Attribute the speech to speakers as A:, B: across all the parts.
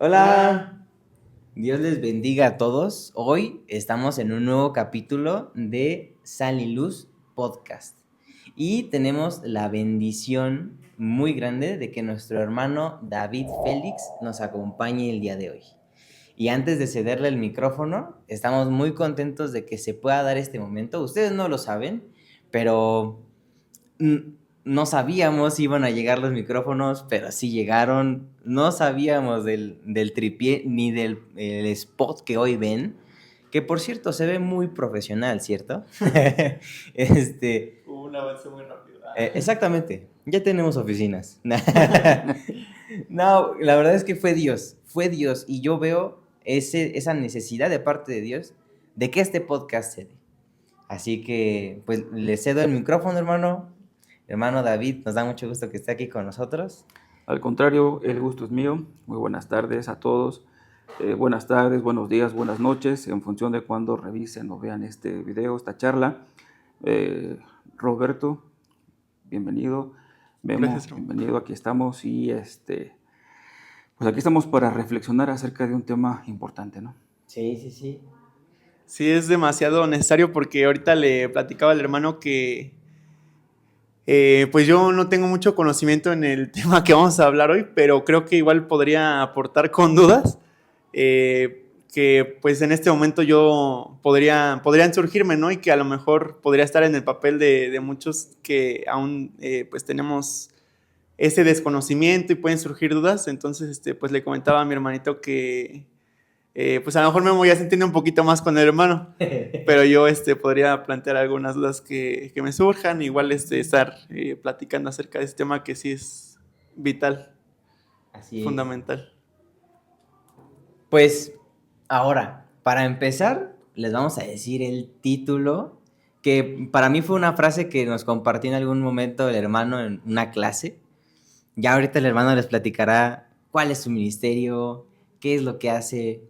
A: Hola, Dios les bendiga a todos. Hoy estamos en un nuevo capítulo de Sal y Luz Podcast y tenemos la bendición muy grande de que nuestro hermano David Félix nos acompañe el día de hoy. Y antes de cederle el micrófono, estamos muy contentos de que se pueda dar este momento. Ustedes no lo saben, pero no sabíamos si iban a llegar los micrófonos, pero sí llegaron. No sabíamos del tripié ni del el spot que hoy ven, que por cierto se ve muy profesional, ¿cierto?
B: Un avance muy rápido.
A: Exactamente, ya tenemos oficinas. No, la verdad es que fue Dios, y yo veo esa necesidad de parte de Dios de que este podcast se dé. Así que, pues, le cedo el micrófono, hermano. Hermano David, nos da mucho gusto que esté aquí con nosotros.
B: Al contrario, el gusto es mío. Muy buenas tardes a todos. Buenas tardes, buenos días, buenas noches, en función de cuando revisen o vean este video, esta charla. Roberto, bienvenido. Memo,
C: Gracias, Raúl.
B: bienvenido. Aquí estamos y pues aquí estamos para reflexionar acerca de un tema importante, ¿no?
A: Sí.
C: Sí, es demasiado necesario porque ahorita le platicaba al hermano que pues yo no tengo mucho conocimiento en el tema que vamos a hablar hoy, pero creo que igual podría aportar con dudas que pues en este momento yo podrían surgirme, ¿no? Y que a lo mejor podría estar en el papel de muchos que aún pues tenemos ese desconocimiento y pueden surgir dudas. Entonces, pues le comentaba a mi hermanito que pues a lo mejor me voy a sentir un poquito más con el hermano, pero yo podría plantear algunas dudas que me surjan, igual estar platicando acerca de este tema que sí es vital,
A: Así es.
C: fundamental.
A: Pues, ahora, para empezar, les vamos a decir el título, que para mí fue una frase que nos compartió en algún momento el hermano en una clase. Ya ahorita el hermano les platicará cuál es su ministerio, qué es lo que hace,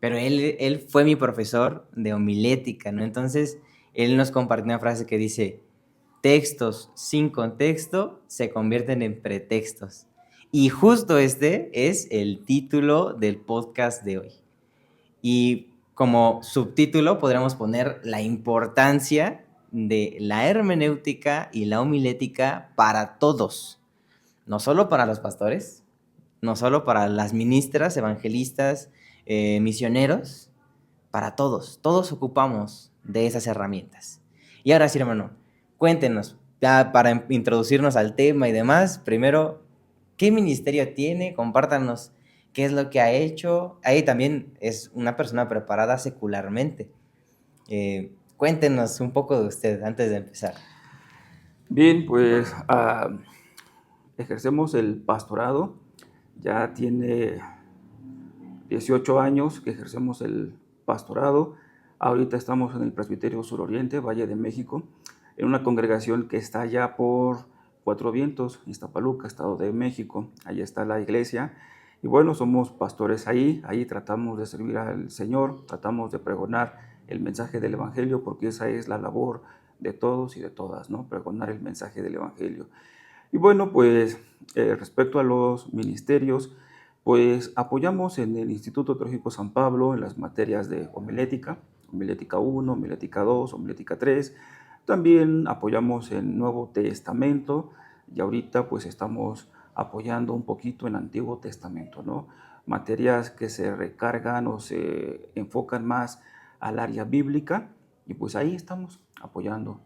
A: pero él fue mi profesor de homilética, ¿no? Entonces, él nos compartió una frase que dice: textos sin contexto se convierten en pretextos. Y justo este es el título del podcast de hoy. Y como subtítulo podríamos poner la importancia de la hermenéutica y la homilética para todos, no solo para los pastores, no solo para las ministras, evangelistas, misioneros, para todos. Todos ocupamos de esas herramientas. Y ahora sí, hermano, cuéntenos, ya para introducirnos al tema y demás, primero, ¿qué ministerio tiene? Compártanos qué es lo que ha hecho. Ahí también es una persona preparada secularmente. Cuéntenos un poco de usted antes de empezar.
B: Bien, pues ejercemos el pastorado. Ya tiene 18 años que ejercemos el pastorado. Ahorita estamos en el Presbiterio Suroriente, Valle de México, en una congregación que está allá por Cuatro Vientos, Iztapaluca, Estado de México. Allí está la iglesia. Y bueno, somos pastores ahí tratamos de servir al Señor, tratamos de pregonar el mensaje del Evangelio, porque esa es la labor de todos y de todas, ¿no? Pregonar el mensaje del Evangelio. Y bueno, pues respecto a los ministerios, pues apoyamos en el Instituto Teológico San Pablo en las materias de homilética, homilética 1, homilética 2, homilética 3. También apoyamos en Nuevo Testamento y ahorita pues estamos apoyando un poquito en Antiguo Testamento, ¿no? Materias que se recargan o se enfocan más al área bíblica y pues ahí estamos apoyando.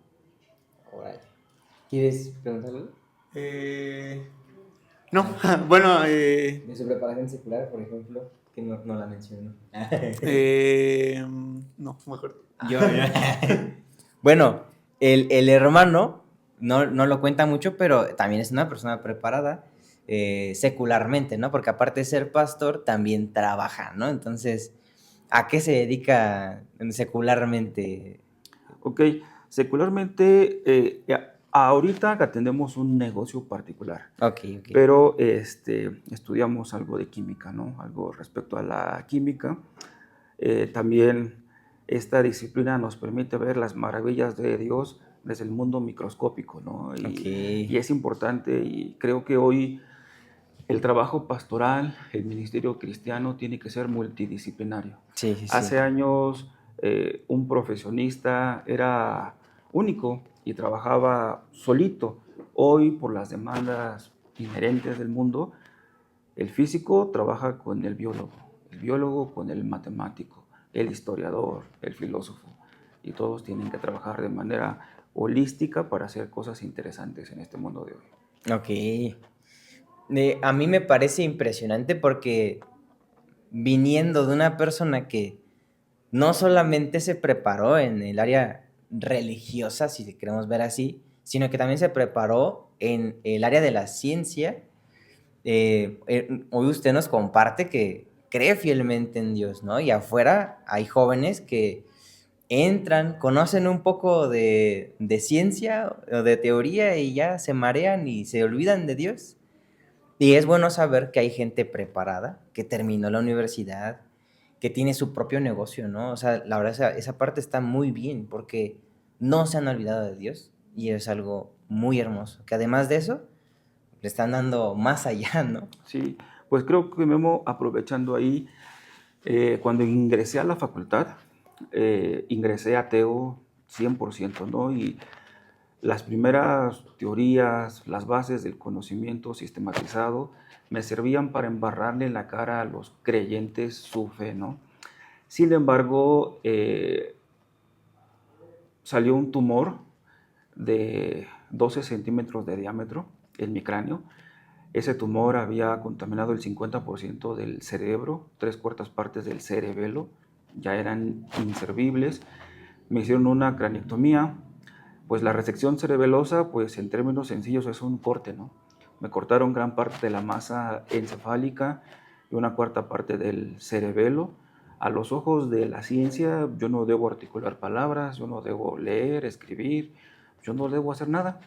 A: ¿Quieres preguntarle?
C: No, bueno,
A: De su preparación secular, por ejemplo, que no la mencionó.
C: no, mejor.
A: Yo. Bueno, el hermano no lo cuenta mucho, pero también es una persona preparada secularmente, ¿no? Porque aparte de ser pastor, también trabaja, ¿no? Entonces, ¿a qué se dedica secularmente?
B: Ok, secularmente, ahorita atendemos un negocio particular,
A: Ok.
B: pero estudiamos algo de química, ¿no? Algo respecto a la química. También esta disciplina nos permite ver las maravillas de Dios desde el mundo microscópico, ¿no? Y es importante y creo que hoy El trabajo pastoral, el ministerio cristiano tiene que ser multidisciplinario.
A: Sí, sí,
B: Hace
A: sí.
B: años un profesionista era único y trabajaba solito. Hoy, por las demandas inherentes del mundo, el físico trabaja con el biólogo con el matemático, el historiador, el filósofo, y todos tienen que trabajar de manera holística para hacer cosas interesantes en este mundo de hoy.
A: Ok. A mí me parece impresionante porque viniendo de una persona que no solamente se preparó en el área religiosa, si queremos ver así, sino que también se preparó en el área de la ciencia. Hoy usted nos comparte que cree fielmente en Dios, ¿no? Y afuera hay jóvenes que entran, conocen un poco de ciencia o de teoría y ya se marean y se olvidan de Dios. Y es bueno saber que hay gente preparada, que terminó la universidad, que tiene su propio negocio, ¿no? O sea, la verdad, esa parte está muy bien porque no se han olvidado de Dios y es algo muy hermoso. Que además de eso, le están dando más allá, ¿no?
B: Sí, pues creo que Memo, aprovechando ahí, cuando ingresé a la facultad, ingresé ateo 100%, ¿no? Y las primeras teorías, las bases del conocimiento sistematizado, me servían para embarrarle en la cara a los creyentes su fe, ¿no? Sin embargo, salió un tumor de 12 centímetros de diámetro en mi cráneo. Ese tumor había contaminado el 50% del cerebro, 3/4 partes del cerebelo, ya eran inservibles. Me hicieron una craniectomía. Pues la resección cerebelosa, pues en términos sencillos es un corte, ¿no? Me cortaron gran parte de la masa encefálica y una cuarta parte del cerebelo. A los ojos de la ciencia, yo no debo articular palabras, yo no debo leer, escribir, yo no debo hacer nada.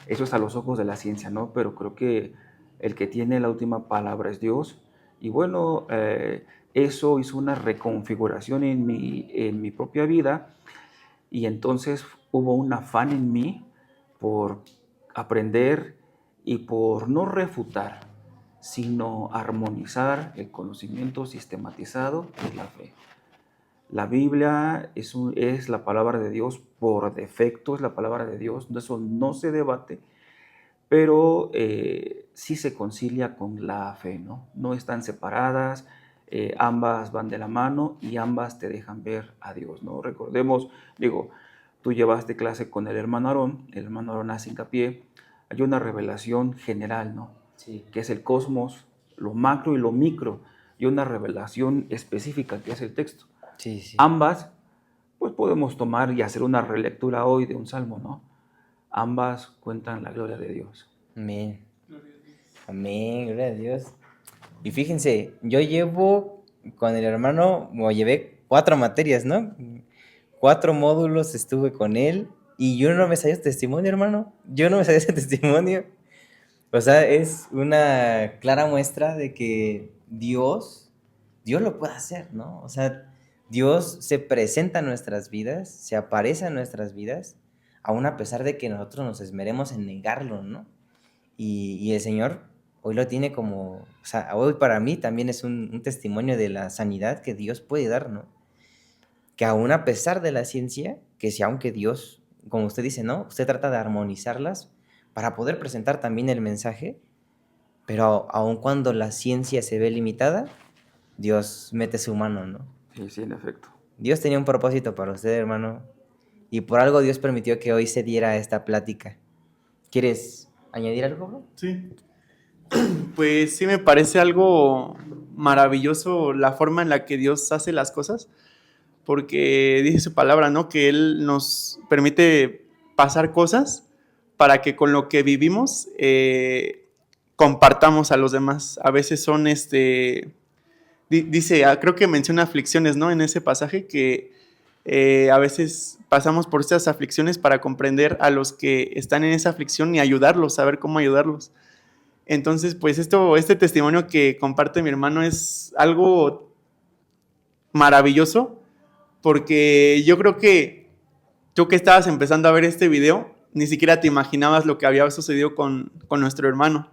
B: Eso es a los ojos de la ciencia, ¿no? Pero creo que el que tiene la última palabra es Dios. Y bueno, eso hizo una reconfiguración en mi propia vida, y entonces hubo un afán en mí por aprender y por no refutar, sino armonizar el conocimiento sistematizado de la fe. La Biblia es la palabra de Dios por defecto, es la palabra de Dios, eso no se debate, pero sí se concilia con la fe, ¿no? No están separadas, ambas van de la mano y ambas te dejan ver a Dios, ¿no? Recordemos, digo, tú llevaste clase con el hermano Aarón hace hincapié, hay una revelación general, ¿no?
A: Sí.
B: Que es el cosmos, lo macro y lo micro, y una revelación específica que es el texto.
A: Sí, sí.
B: Ambas, pues podemos tomar y hacer una relectura hoy de un salmo, ¿no? Ambas cuentan la gloria de Dios.
A: Amén. Amén, gloria a Dios. Y fíjense, yo llevo con el hermano, o llevé 4 materias, ¿no? 4 módulos estuve con él y yo no me sabía ese testimonio, hermano. Yo no me sabía ese testimonio. O sea, es una clara muestra de que Dios lo puede hacer, ¿no? O sea, Dios se presenta en nuestras vidas, se aparece en nuestras vidas, aun a pesar de que nosotros nos esmeremos en negarlo, ¿no? Y el Señor hoy lo tiene como, o sea, hoy para mí también es un testimonio de la sanidad que Dios puede dar, ¿no? Que aún a pesar de la ciencia, que si aunque Dios, como usted dice, ¿no? Usted trata de armonizarlas para poder presentar también el mensaje, pero aun cuando la ciencia se ve limitada, Dios mete su mano, ¿no?
B: Sí, sí, en efecto.
A: Dios tenía un propósito para usted, hermano, y por algo Dios permitió que hoy se diera esta plática. ¿Quieres añadir algo, bro?
C: Sí. Pues sí me parece algo maravilloso la forma en la que Dios hace las cosas, porque dice su palabra, ¿no? Que Él nos permite pasar cosas para que con lo que vivimos compartamos a los demás. A veces son, dice, creo que menciona aflicciones, ¿no? En ese pasaje que a veces pasamos por estas aflicciones para comprender a los que están en esa aflicción y ayudarlos, saber cómo ayudarlos. Entonces, pues este testimonio que comparte mi hermano es algo maravilloso, porque yo creo que tú que estabas empezando a ver este video, ni siquiera te imaginabas lo que había sucedido con nuestro hermano,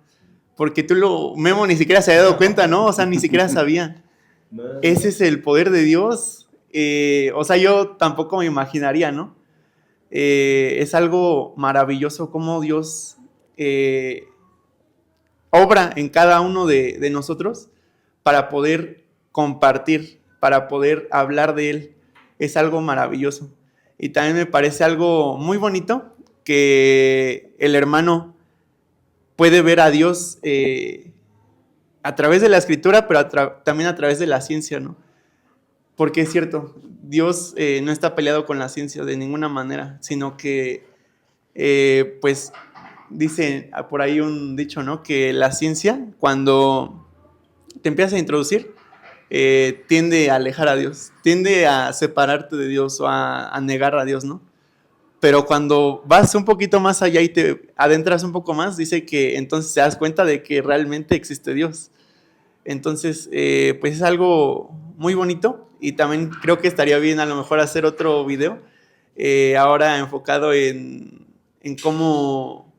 C: porque Memo ni siquiera se había dado cuenta, ¿no? O sea, ni siquiera sabía. Ese es el poder de Dios. O sea, yo tampoco me imaginaría, ¿no? Es algo maravilloso cómo Dios obra en cada uno de nosotros para poder compartir, para poder hablar de Él. Es algo maravilloso. Y también me parece algo muy bonito que el hermano puede ver a Dios a través de la escritura, pero también a través de la ciencia, ¿no? Porque es cierto, Dios no está peleado con la ciencia de ninguna manera, sino que, pues, dice por ahí un dicho, ¿no? Que la ciencia, cuando te empiezas a introducir, tiende a alejar a Dios, tiende a separarte de Dios o a negar a Dios, ¿no? Pero cuando vas un poquito más allá y te adentras un poco más, dice que entonces te das cuenta de que realmente existe Dios. Entonces, pues es algo muy bonito y también creo que estaría bien a lo mejor hacer otro video ahora enfocado en cómo,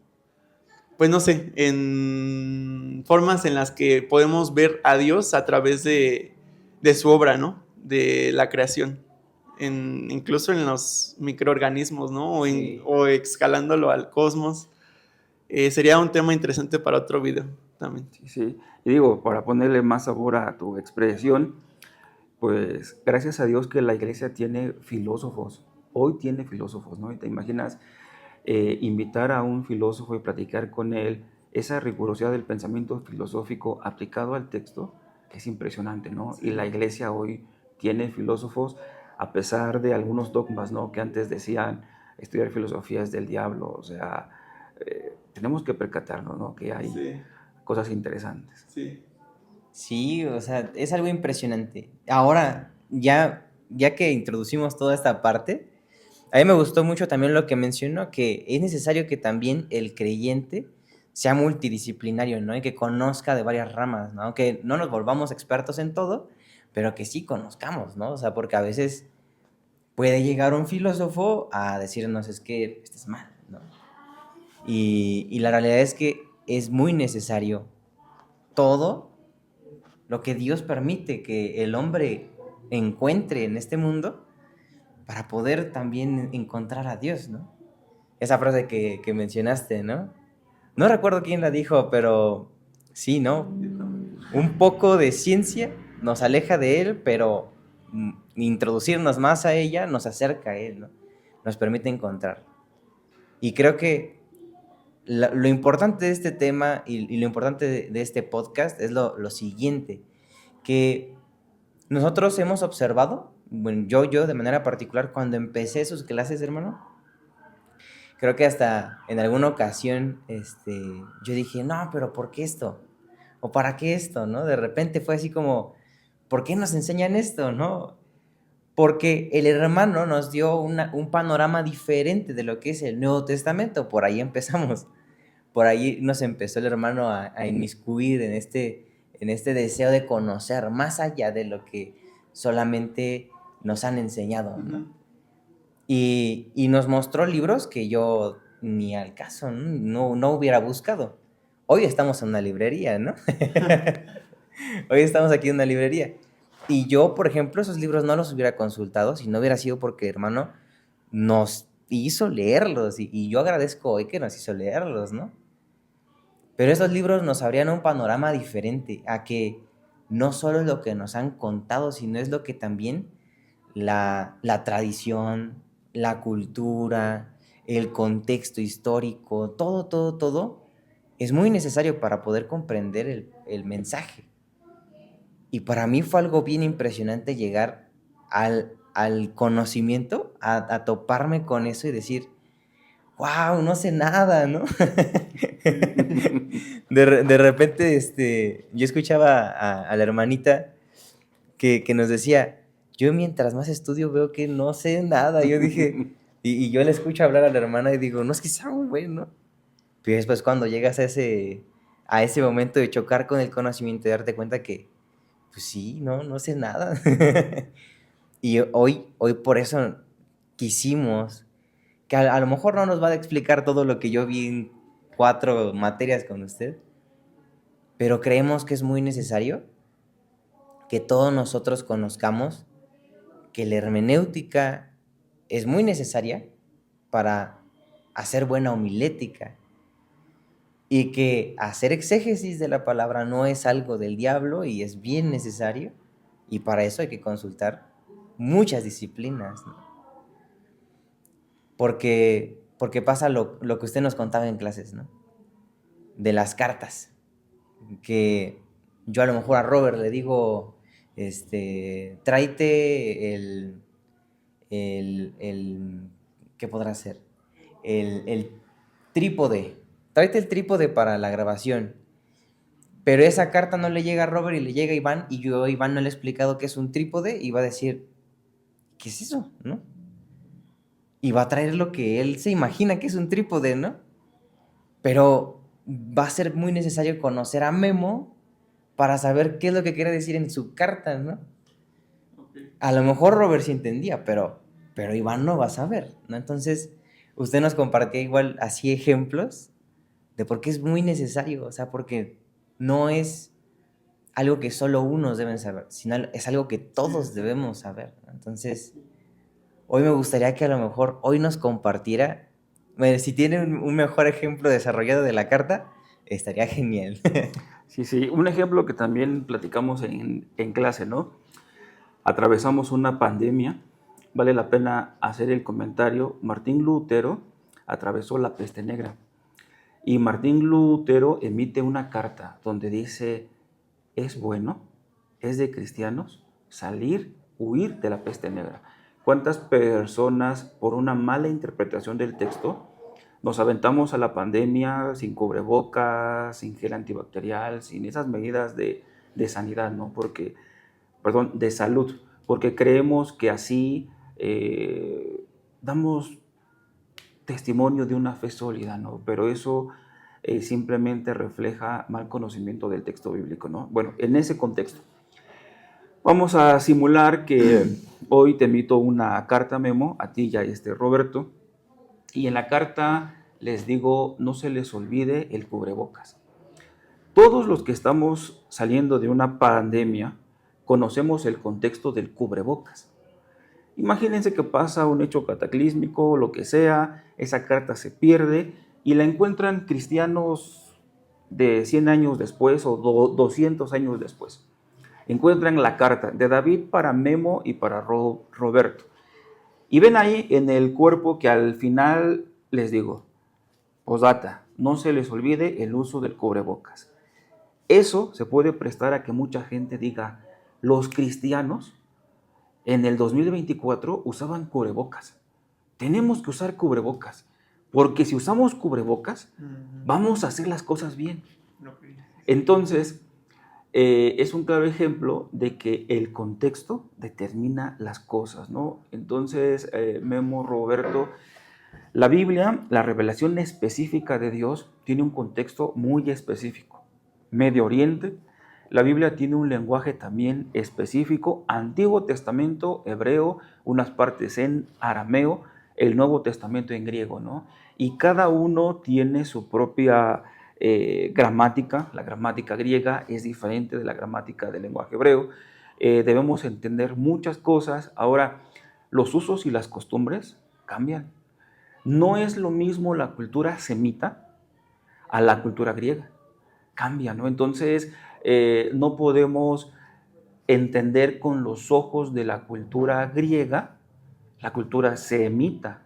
C: pues no sé, en formas en las que podemos ver a Dios a través de su obra, ¿no? De la creación. Incluso en los microorganismos, ¿no?
A: Sí.
C: O escalándolo al cosmos. Sería un tema interesante para otro video también.
B: Sí, sí. Y digo, para ponerle más sabor a tu expresión, pues gracias a Dios que la iglesia tiene filósofos. Hoy tiene filósofos, ¿no? Y te imaginas invitar a un filósofo y platicar con él, esa rigurosidad del pensamiento filosófico aplicado al texto es impresionante, ¿no?
C: Sí.
B: Y la iglesia hoy tiene filósofos a pesar de algunos dogmas, ¿no? Que antes decían estudiar filosofía es del diablo, o sea, tenemos que percatarnos, ¿no? Que hay
C: Sí.
B: cosas interesantes.
C: Sí.
A: Sí, o sea, es algo impresionante. Ahora, ya que introducimos toda esta parte, a mí me gustó mucho también lo que mencionó, que es necesario que también el creyente sea multidisciplinario, ¿no? Y que conozca de varias ramas, ¿no? Que no nos volvamos expertos en todo, pero que sí conozcamos, ¿no? O sea, porque a veces puede llegar un filósofo a decirnos, es que estás mal, ¿no? Y la realidad es que es muy necesario todo lo que Dios permite que el hombre encuentre en este mundo para poder también encontrar a Dios, ¿no? Esa frase que mencionaste, ¿no? No recuerdo quién la dijo, pero sí, ¿no? Un poco de ciencia nos aleja de Él, pero introducirnos más a ella nos acerca a Él, ¿no? Nos permite encontrar. Y creo que lo importante de este tema y lo importante de este podcast es lo siguiente, que nosotros hemos observado, bueno, yo de manera particular, cuando empecé sus clases, hermano, creo que hasta en alguna ocasión yo dije, no, pero ¿por qué esto? ¿O para qué esto? ¿No? De repente fue así como, ¿por qué nos enseñan esto? ¿No? Porque el hermano nos dio un panorama diferente de lo que es el Nuevo Testamento. Por ahí empezamos. Por ahí nos empezó el hermano a inmiscuir en este deseo de conocer más allá de lo que solamente nos han enseñado, ¿no?
C: Ujú.
A: Y nos mostró libros que yo ni al caso, no hubiera buscado. Hoy estamos en una librería, ¿no? Hoy estamos aquí en una librería. Y yo, por ejemplo, esos libros no los hubiera consultado si no hubiera sido porque, hermano, nos hizo leerlos. Y yo agradezco hoy que nos hizo leerlos, ¿no? Pero esos libros nos abrían un panorama diferente a que no solo es lo que nos han contado, sino es lo que también la tradición, la cultura, el contexto histórico, todo es muy necesario para poder comprender el mensaje. Y para mí fue algo bien impresionante llegar al conocimiento, a toparme con eso y decir, wow, no sé nada, ¿no? De repente, yo escuchaba a la hermanita que nos decía, yo mientras más estudio veo que no sé nada. Yo dije, y yo le escucho hablar a la hermana y digo, no, es que sea muy bueno. Pero después cuando llegas a ese momento de chocar con el conocimiento y darte cuenta que, pues sí, no sé nada. Y hoy por eso quisimos, que a lo mejor no nos va a explicar todo lo que yo vi en 4 materias con usted, pero creemos que es muy necesario que todos nosotros conozcamos que la hermenéutica es muy necesaria para hacer buena homilética y que hacer exégesis de la palabra no es algo del diablo y es bien necesario, y para eso hay que consultar muchas disciplinas, ¿no? Porque pasa lo que usted nos contaba en clases, ¿no? De las cartas, que yo a lo mejor a Robert le digo, tráete ¿qué podrá ser? El trípode, tráete el trípode para la grabación, pero esa carta no le llega a Robert y le llega a Iván, y yo a Iván no le he explicado qué es un trípode, y va a decir, ¿qué es eso? ¿No? Y va a traer lo que él se imagina que es un trípode, ¿no? Pero va a ser muy necesario conocer a Memo para saber qué es lo que quiere decir en su carta, ¿no? A lo mejor Robert sí entendía, pero Iván no va a saber, ¿no? Entonces, usted nos compartía igual así ejemplos de por qué es muy necesario, o sea, porque no es algo que solo unos deben saber, sino es algo que todos debemos saber, ¿no? Entonces, hoy me gustaría que a lo mejor hoy nos compartiera, bueno, si tiene un mejor ejemplo desarrollado de la carta, estaría genial.
B: Sí, sí, un ejemplo que también platicamos en clase, ¿no? Atravesamos una pandemia, vale la pena hacer el comentario, Martín Lutero atravesó la peste negra y Martín Lutero emite una carta donde dice, es bueno, es de cristianos huir de la peste negra. ¿Cuántas personas por una mala interpretación del texto nos aventamos a la pandemia sin cubrebocas, sin gel antibacterial, sin esas medidas de sanidad, ¿no? De salud, porque creemos que así damos testimonio de una fe sólida, ¿no? Pero eso simplemente refleja mal conocimiento del texto bíblico, ¿no? Bueno, en ese contexto, vamos a simular que hoy te emito una carta, Memo, a ti y a Roberto, y en la carta les digo, no se les olvide el cubrebocas. Todos los que estamos saliendo de una pandemia conocemos el contexto del cubrebocas. Imagínense que pasa un hecho cataclísmico, lo que sea, esa carta se pierde y la encuentran cristianos de 100 años después o 200 años después. Encuentran la carta de David para Memo y para Roberto. Y ven ahí en el cuerpo que al final les digo, posdata, no se les olvide el uso del cubrebocas. Eso se puede prestar a que mucha gente diga, los cristianos en el 2024 usaban cubrebocas. Tenemos que usar cubrebocas, porque si usamos cubrebocas, vamos a hacer las cosas bien. Entonces, es un claro ejemplo de que el contexto determina las cosas, ¿no? Entonces, Memo, Roberto, la Biblia, la revelación específica de Dios, tiene un contexto muy específico. Medio Oriente, la Biblia tiene un lenguaje también específico, Antiguo Testamento, hebreo, unas partes en arameo, el Nuevo Testamento en griego, ¿no? Y cada uno tiene su propia gramática, la gramática griega es diferente de la gramática del lenguaje hebreo, debemos entender muchas cosas. Ahora, los usos y las costumbres cambian. No es lo mismo la cultura semita a la cultura griega, cambia, ¿no? Entonces, no podemos entender con los ojos de la cultura griega la cultura semita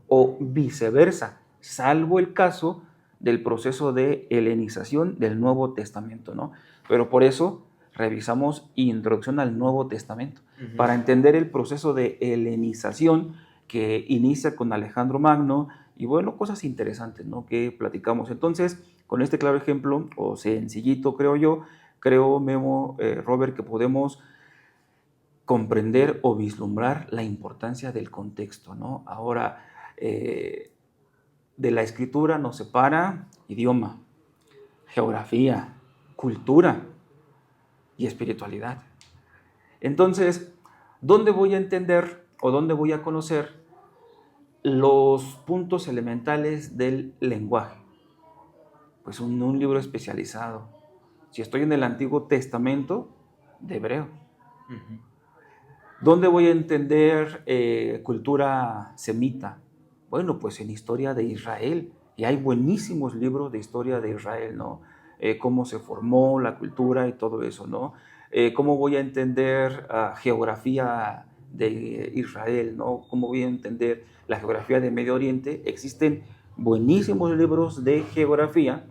B: o viceversa, salvo el caso del proceso de helenización del Nuevo Testamento, ¿no? Pero por eso revisamos Introducción al Nuevo Testamento, para entender el proceso de helenización que inicia con Alejandro Magno y bueno, cosas interesantes, ¿no?, que platicamos. Entonces, con este claro ejemplo, o sencillito creo, Memo, Robert, que podemos comprender o vislumbrar la importancia del contexto, ¿no? Ahora, de la escritura nos separa idioma, geografía, cultura y espiritualidad. Entonces, ¿dónde voy a entender o dónde voy a conocer los puntos elementales del lenguaje? Pues un libro especializado, Si estoy en el Antiguo Testamento, de hebreo.
A: Ujú.
B: ¿Dónde voy a entender cultura semita? Bueno, pues en historia de Israel. Y hay buenísimos libros de historia de Israel, ¿no? Cómo se formó la cultura y todo eso, ¿no? ¿Cómo voy a entender geografía de Israel, ¿no? ¿Cómo voy a entender la geografía de Medio Oriente? Existen buenísimos libros de geografía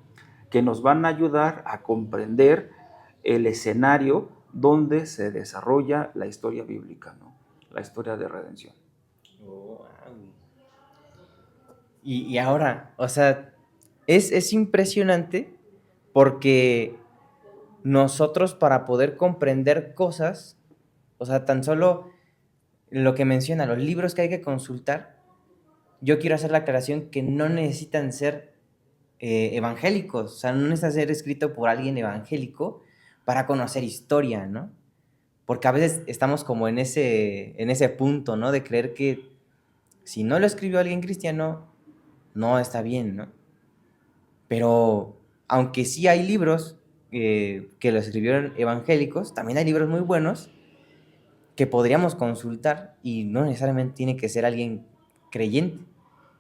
B: que nos van a ayudar a comprender el escenario donde se desarrolla la historia bíblica, ¿no? La historia de redención.
A: Oh, wow. Y ahora, o sea, es impresionante porque nosotros para poder comprender cosas, o sea, tan solo lo que menciona, los libros que hay que consultar, yo quiero hacer la aclaración que no necesitan ser evangélicos, o sea, no necesita ser escrito por alguien evangélico para conocer historia, ¿no? Porque a veces estamos como en ese punto, ¿no? De creer que si no lo escribió alguien cristiano, no está bien, ¿no? Pero aunque sí hay libros que lo escribieron evangélicos, también hay libros muy buenos que podríamos consultar y no necesariamente tiene que ser alguien creyente.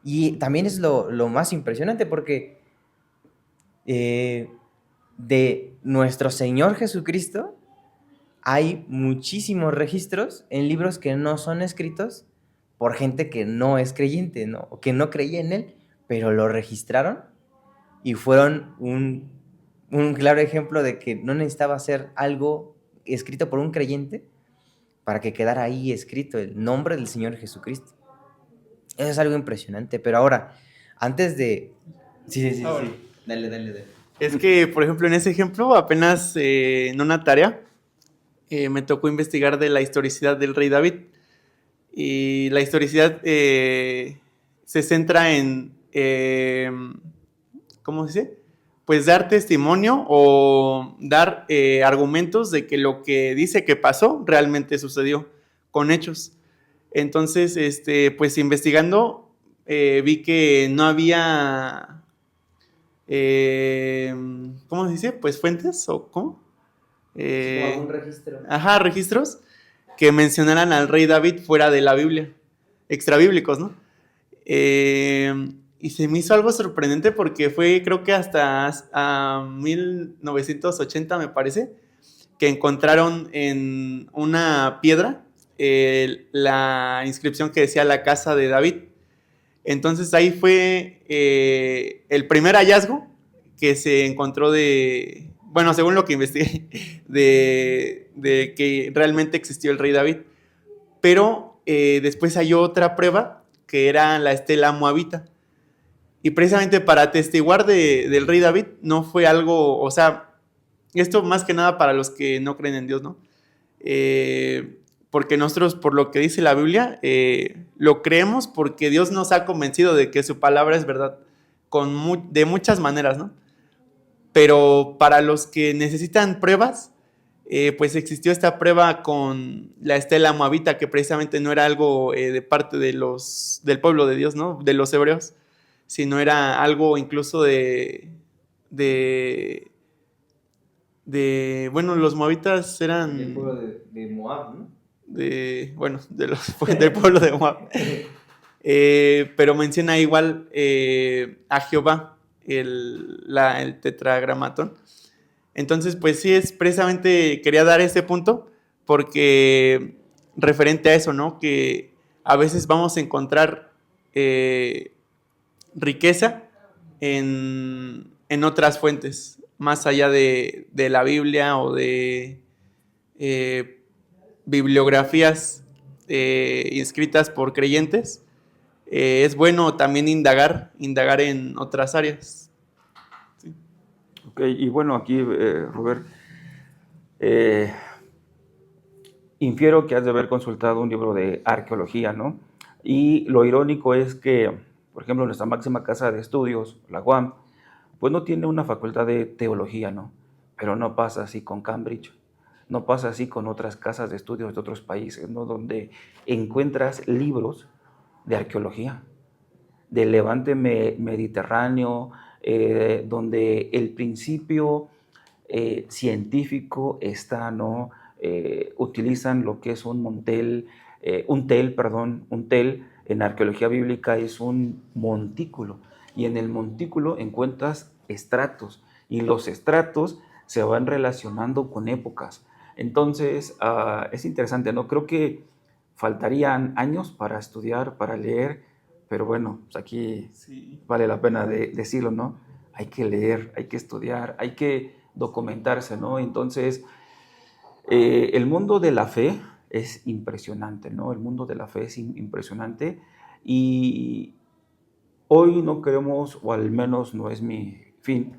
A: Y también es lo más impresionante porque eh, de nuestro Señor Jesucristo hay muchísimos registros en libros que no son escritos por gente que no es creyente, ¿no? O que no creía en él, pero lo registraron y fueron un claro ejemplo de que no necesitaba ser algo escrito por un creyente para que quedara ahí escrito el nombre del Señor Jesucristo. Eso es algo impresionante, pero ahora, antes de... Sí. Dale.
C: Es que, por ejemplo, en ese ejemplo, apenas en una tarea, me tocó investigar de la historicidad del rey David. Y la historicidad se centra en, ¿cómo se dice? Pues dar testimonio o dar argumentos de que lo que dice que pasó realmente sucedió con hechos. Entonces, pues investigando, vi que no había, ¿cómo se dice? Pues fuentes o ¿cómo?
A: Como algún registro.
C: Ajá, registros que mencionaran al rey David fuera de la Biblia, extrabíblicos, ¿no? Y se me hizo algo sorprendente porque fue, creo que hasta a 1980, me parece, que encontraron en una piedra la inscripción que decía la casa de David. Entonces ahí fue el primer hallazgo que se encontró de, bueno, según lo que investigué, de que realmente existió el rey David. Pero después hay otra prueba que era la estela moabita. Y precisamente para atestiguar del rey David no fue algo, o sea, esto más que nada para los que no creen en Dios, ¿no? Porque nosotros, por lo que dice la Biblia, lo creemos porque Dios nos ha convencido de que su palabra es verdad, de muchas maneras, ¿no? Pero para los que necesitan pruebas, pues existió esta prueba con la estela moabita, que precisamente no era algo de parte del pueblo de Dios, ¿no? De los hebreos, sino era algo incluso de bueno, los moabitas eran...
A: Del pueblo de Moab, ¿no?
C: Bueno, del pueblo de Moab. Pero menciona igual a Jehová, el tetragramatón. Entonces, pues sí, expresamente quería dar este punto porque referente a eso, ¿no? Que a veces vamos a encontrar riqueza en otras fuentes, más allá de la Biblia o de bibliografías inscritas por creyentes. Es bueno también indagar en otras áreas.
B: Sí. Ok, y bueno, aquí, Robert, infiero que has de haber consultado un libro de arqueología, ¿no? Y lo irónico es que, por ejemplo, nuestra máxima casa de estudios, la UAM, pues no tiene una facultad de teología, ¿no? Pero no pasa así con Cambridge, no pasa así con otras casas de estudios de otros países, ¿no? Donde encuentras libros de arqueología, del levante mediterráneo, donde el principio científico está, ¿no? Utilizan lo que es un tel en arqueología bíblica es un montículo, y en el montículo encuentras estratos, y los estratos se van relacionando con épocas. Entonces, es interesante, ¿no? Creo que faltarían años para estudiar, para leer, pero bueno, pues aquí
C: Sí.
B: vale la pena decirlo, ¿no? Hay que leer, hay que estudiar, hay que documentarse, ¿no? Entonces, el mundo de la fe es impresionante, ¿no? El mundo de la fe es impresionante, y hoy no queremos, o al menos no es mi fin,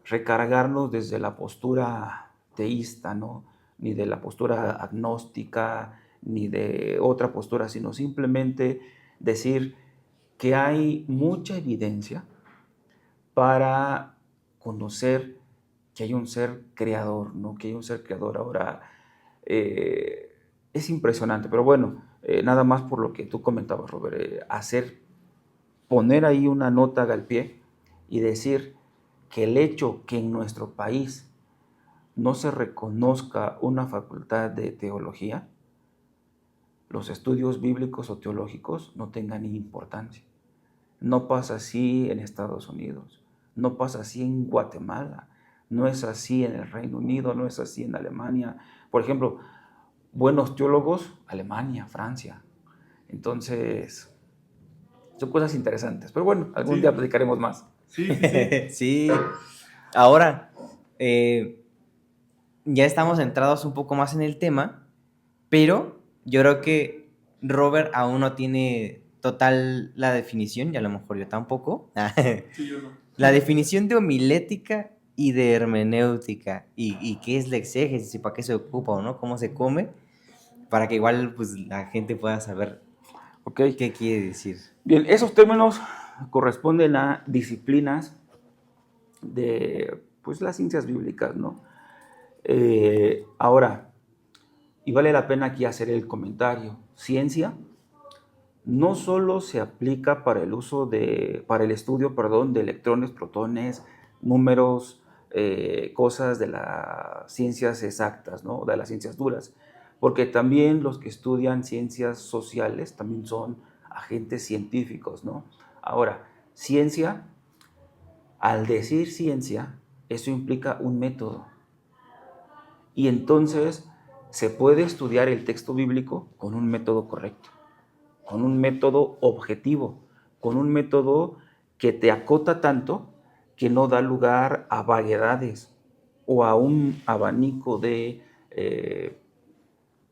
B: recargarnos desde la postura teísta, ¿no? Ni de la postura agnóstica, ni de otra postura, sino simplemente decir que hay mucha evidencia para conocer que hay un ser creador, ¿no? Que hay un ser creador. Ahora, es impresionante, pero bueno, nada más por lo que tú comentabas, Robert, poner ahí una nota al pie y decir que el hecho que en nuestro país no se reconozca una facultad de teología, los estudios bíblicos o teológicos no tengan ni importancia. No pasa así en Estados Unidos, no pasa así en Guatemala, no es así en el Reino Unido, no es así en Alemania. Por ejemplo, buenos teólogos, Alemania, Francia. Entonces, son cosas interesantes. Pero bueno, algún día platicaremos más.
C: Sí, sí, sí.
A: Sí. Ahora, ya estamos centrados un poco más en el tema, pero yo creo que Robert aún no tiene total la definición, y a lo mejor yo tampoco.
C: Sí, yo no.
A: La definición de homilética y de hermenéutica, y qué es la exégesis y para qué se ocupa, ¿no? Cómo se come, para que igual pues la gente pueda saber
B: ¿Ok?
A: qué quiere decir.
B: Bien, esos términos corresponden a disciplinas de pues, las ciencias bíblicas, ¿no? Ahora, y vale la pena aquí hacer el comentario, ciencia no solo se aplica para el estudio, de electrones, protones, números, cosas de las ciencias exactas, ¿no? De las ciencias duras, porque también los que estudian ciencias sociales también son agentes científicos, ¿no? Ahora, ciencia, al decir ciencia, eso implica un método, y entonces se puede estudiar el texto bíblico con un método correcto, con un método objetivo, con un método que te acota tanto que no da lugar a vaguedades o a un abanico de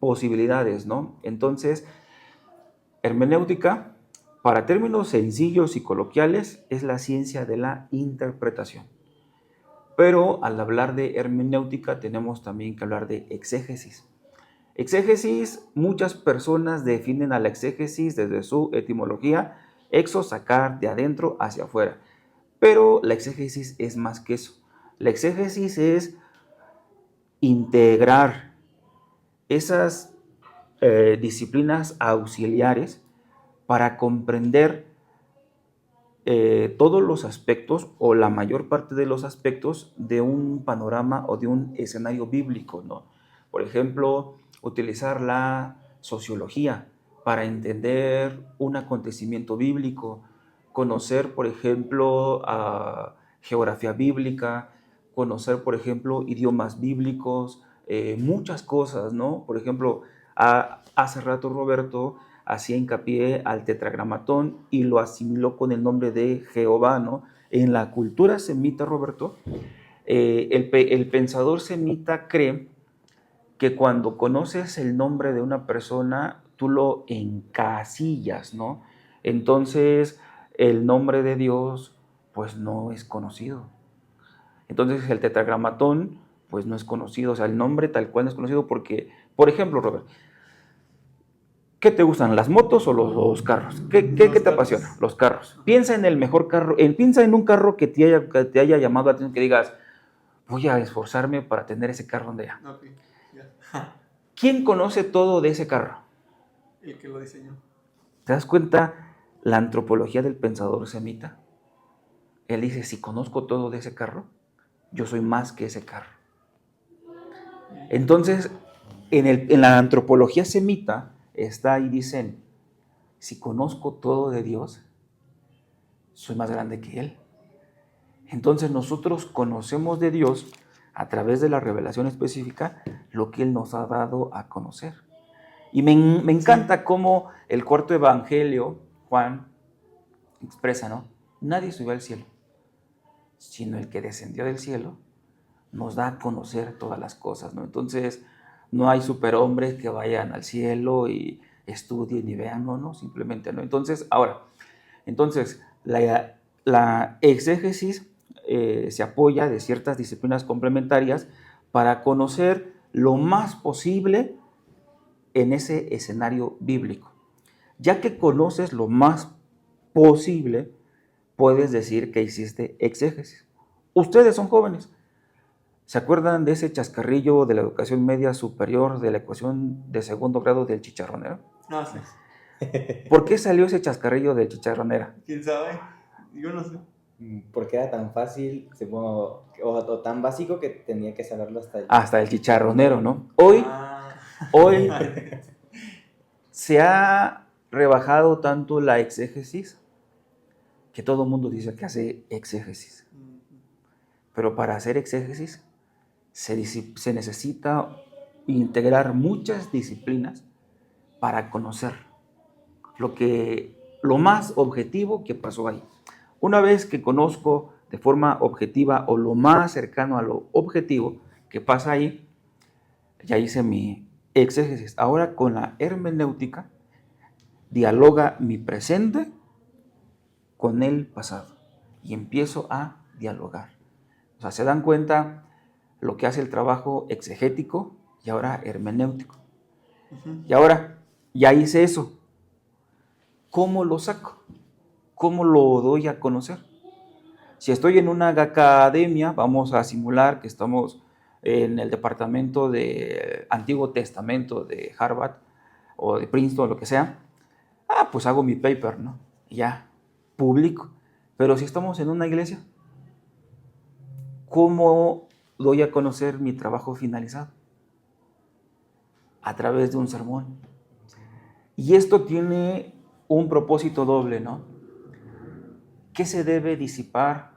B: posibilidades, ¿no? Entonces, hermenéutica, para términos sencillos y coloquiales, es la ciencia de la interpretación. Pero al hablar de hermenéutica tenemos también que hablar de exégesis. Exégesis, muchas personas definen a la exégesis desde su etimología, exo, sacar, de adentro hacia afuera. Pero la exégesis es más que eso. La exégesis es integrar esas disciplinas auxiliares para comprender todos los aspectos o la mayor parte de los aspectos de un panorama o de un escenario bíblico, ¿no? Por ejemplo, utilizar la sociología para entender un acontecimiento bíblico, conocer, por ejemplo, geografía bíblica, conocer, por ejemplo, idiomas bíblicos, muchas cosas, ¿no? Por ejemplo, hace rato Roberto hacía hincapié al tetragramatón y lo asimiló con el nombre de Jehová, ¿no? En la cultura semita, Roberto, el pensador semita cree que cuando conoces el nombre de una persona, tú lo encasillas, ¿no? Entonces, el nombre de Dios, pues no es conocido. Entonces, el tetragramatón, pues no es conocido. O sea, el nombre tal cual no es conocido porque, por ejemplo, Robert, ¿qué te gustan, las motos o los carros? ¿Qué te apasiona? Los carros. Piensa en el mejor carro, piensa en un carro que te haya llamado la atención, que digas, voy a esforzarme para tener ese carro donde ya.
C: Okay, ya.
B: ¿Quién conoce todo de ese carro?
C: El que lo diseñó.
B: ¿Te das cuenta la antropología del pensador semita? Él dice, si conozco todo de ese carro, yo soy más que ese carro. Entonces, en la antropología semita está y dicen, si conozco todo de Dios, soy más grande que Él. Entonces nosotros conocemos de Dios a través de la revelación específica lo que Él nos ha dado a conocer. Y me encanta cómo el cuarto evangelio, Juan, expresa, ¿no? Nadie subió al cielo, sino el que descendió del cielo nos da a conocer todas las cosas, ¿no? Entonces, no hay superhombres que vayan al cielo y estudien y vean, no, simplemente no. Entonces, la exégesis se apoya de ciertas disciplinas complementarias para conocer lo más posible en ese escenario bíblico. Ya que conoces lo más posible, puedes decir que hiciste exégesis. Ustedes son jóvenes. ¿Se acuerdan de ese chascarrillo de la educación media superior de la ecuación de segundo grado del chicharronero?
C: No sé.
B: ¿Por qué salió ese chascarrillo del chicharronero?
C: ¿Quién sabe? Yo no sé.
A: Porque era tan fácil, supongo, o tan básico que tenía que saberlo
B: hasta el chicharronero, ¿no? Hoy se ha rebajado tanto la exégesis que todo el mundo dice que hace exégesis. Pero para hacer exégesis se necesita integrar muchas disciplinas para conocer lo más objetivo que pasó ahí. Una vez que conozco de forma objetiva o lo más cercano a lo objetivo que pasa ahí, ya hice mi exégesis. Ahora con la hermenéutica dialoga mi presente con el pasado y empiezo a dialogar. O sea, se dan cuenta lo que hace el trabajo exegético y ahora hermenéutico. Y ahora ya hice eso. ¿Cómo lo saco? ¿Cómo lo doy a conocer? Si estoy en una academia, vamos a simular que estamos en el departamento de Antiguo Testamento de Harvard o de Princeton, lo que sea. Pues hago mi paper, ¿no? Y ya, publico. Pero si estamos en una iglesia, ¿cómo doy a conocer mi trabajo finalizado? A través de un sermón. Y esto tiene un propósito doble, ¿no? ¿Qué se debe disipar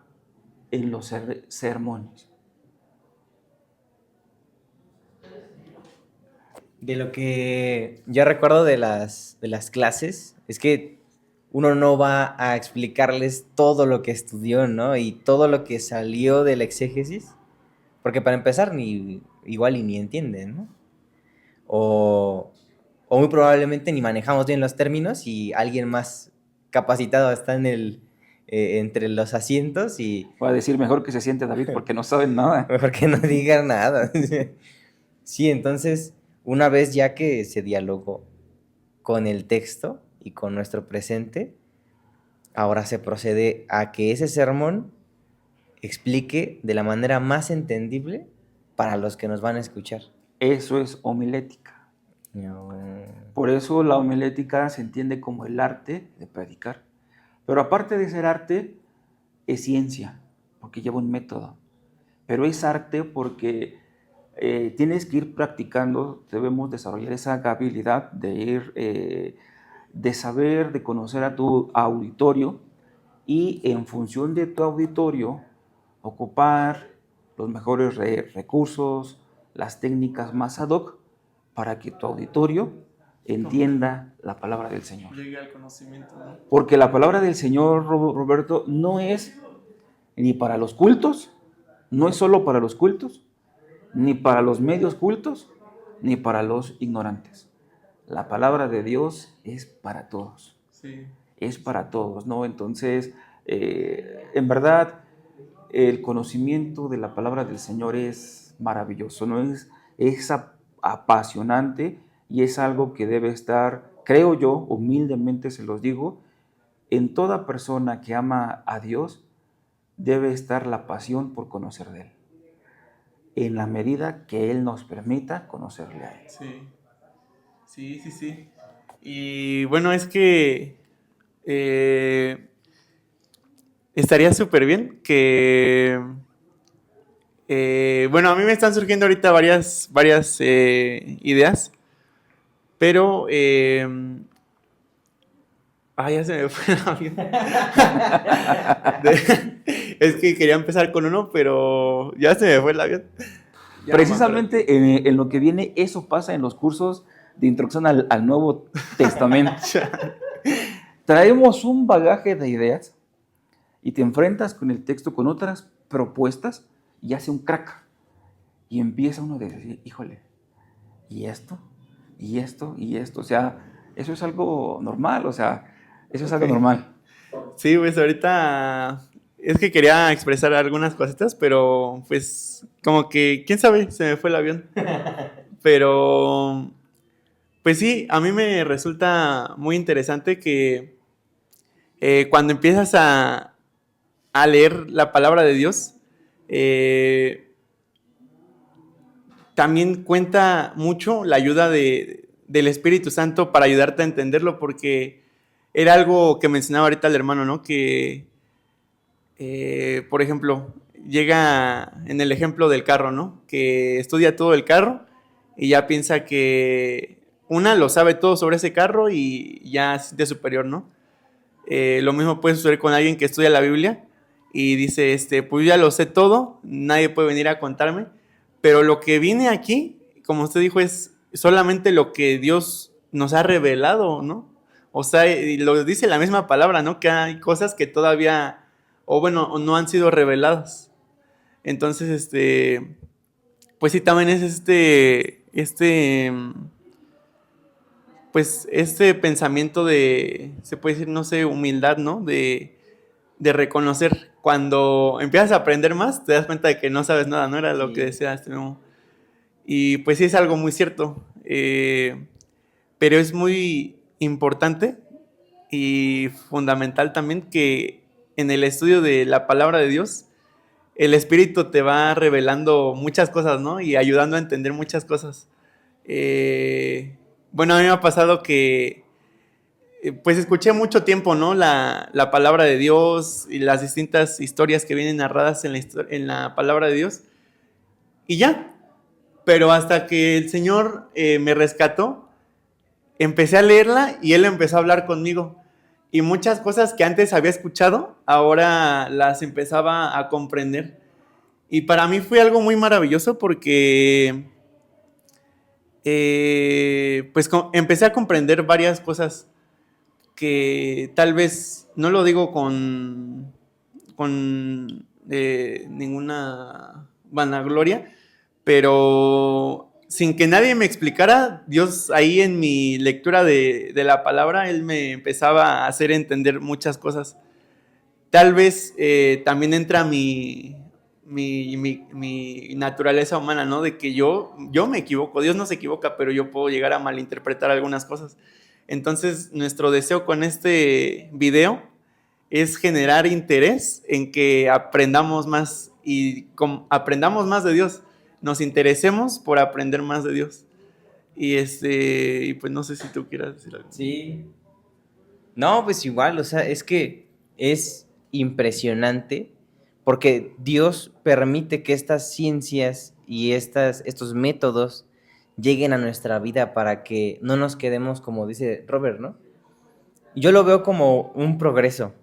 B: en los sermones?
A: De lo que yo recuerdo de las clases, es que uno no va a explicarles todo lo que estudió, ¿no? Y todo lo que salió del exégesis, porque para empezar igual y ni entienden, ¿no? O muy probablemente ni manejamos bien los términos y alguien más capacitado está entre los asientos y...
B: Voy a decir mejor que se siente David porque no saben nada.
A: Mejor que no digan nada. Sí, entonces, una vez ya que se dialogó con el texto y con nuestro presente, ahora se procede a que ese sermón explique de la manera más entendible para los que nos van a escuchar.
B: Eso es homilética.
A: No.
B: Por eso la homilética se entiende como el arte de predicar. Pero aparte de ser arte, es ciencia, porque lleva un método. Pero es arte porque tienes que ir practicando, debemos desarrollar esa habilidad de ir, de saber, de conocer a tu auditorio y en función de tu auditorio ocupar los mejores recursos, las técnicas más ad hoc para que tu auditorio entienda la palabra del Señor.
C: Llegue al conocimiento, ¿no?
B: Porque la palabra del Señor, Roberto, no es ni para los cultos, no es solo para los cultos, ni para los medios cultos, ni para los ignorantes. La palabra de Dios es para todos.
C: Sí. Es
B: para todos, ¿no? Entonces, en verdad, el conocimiento de la palabra del Señor es maravilloso, ¿no? Es apasionante y es algo que debe estar, creo yo, humildemente se los digo, en toda persona que ama a Dios debe estar la pasión por conocer de Él, en la medida que Él nos permita conocerle a Él.
C: Sí. Y bueno, es que estaría súper bien que Bueno, a mí me están surgiendo ahorita varias ideas, pero ya se me fue el avión. Es que quería empezar con uno, pero ya se me fue el avión. Ya
B: Precisamente en lo que viene, eso pasa en los cursos de introducción al Nuevo Testamento. Traemos un bagaje de ideas y te enfrentas con el texto, con otras propuestas, y hace un crack. Y empieza uno a decir, híjole, ¿y esto? ¿Y esto? ¿Y esto? O sea, eso es algo normal, o sea, eso es algo normal.
C: Sí, pues ahorita es que quería expresar algunas cositas, pero pues como que, quién sabe, se me fue el avión. Pero, pues sí, a mí me resulta muy interesante que cuando empiezas a leer la palabra de Dios, también cuenta mucho la ayuda del Espíritu Santo para ayudarte a entenderlo, porque era algo que mencionaba ahorita el hermano, ¿no? Que, por ejemplo, llega en el ejemplo del carro, ¿no? Que estudia todo el carro y ya piensa que lo sabe todo sobre ese carro y ya es de superior, ¿no? Lo mismo puede suceder con alguien que estudia la Biblia y dice, pues ya lo sé todo, nadie puede venir a contarme, pero lo que viene aquí, como usted dijo, es solamente lo que Dios nos ha revelado, ¿no? O sea, y lo dice la misma palabra, ¿no? Que hay cosas que todavía, o bueno, no han sido reveladas. Entonces, pues sí, también es pues este pensamiento de, se puede decir, no sé, humildad, ¿no? De reconocer. Cuando empiezas a aprender más, te das cuenta de que no sabes nada, ¿no? Era lo que decía mismo. Y pues sí es algo muy cierto. Pero es muy importante y fundamental también que en el estudio de la palabra de Dios, el Espíritu te va revelando muchas cosas, ¿no? Y ayudando a entender muchas cosas. Bueno, a mí me ha pasado que pues escuché mucho tiempo, ¿no? La palabra de Dios y las distintas historias que vienen narradas en la palabra de Dios. Y ya. Pero hasta que el Señor me rescató, empecé a leerla y Él empezó a hablar conmigo. Y muchas cosas que antes había escuchado, ahora las empezaba a comprender. Y para mí fue algo muy maravilloso porque pues empecé a comprender varias cosas que tal vez, no lo digo con ninguna vanagloria, pero sin que nadie me explicara, Dios ahí en mi lectura de la palabra, Él me empezaba a hacer entender muchas cosas. Tal vez también entra mi naturaleza humana, ¿no? De que yo me equivoco, Dios no se equivoca, pero yo puedo llegar a malinterpretar algunas cosas. Entonces, nuestro deseo con este video es generar interés en que aprendamos más y aprendamos más de Dios, nos interesemos por aprender más de Dios. Y pues no sé si tú quieras decir algo.
A: Sí. No, pues igual, o sea, es que es impresionante porque Dios permite que estas ciencias y estos métodos lleguen a nuestra vida para que no nos quedemos, como dice Robert, ¿no? Yo lo veo como un progreso,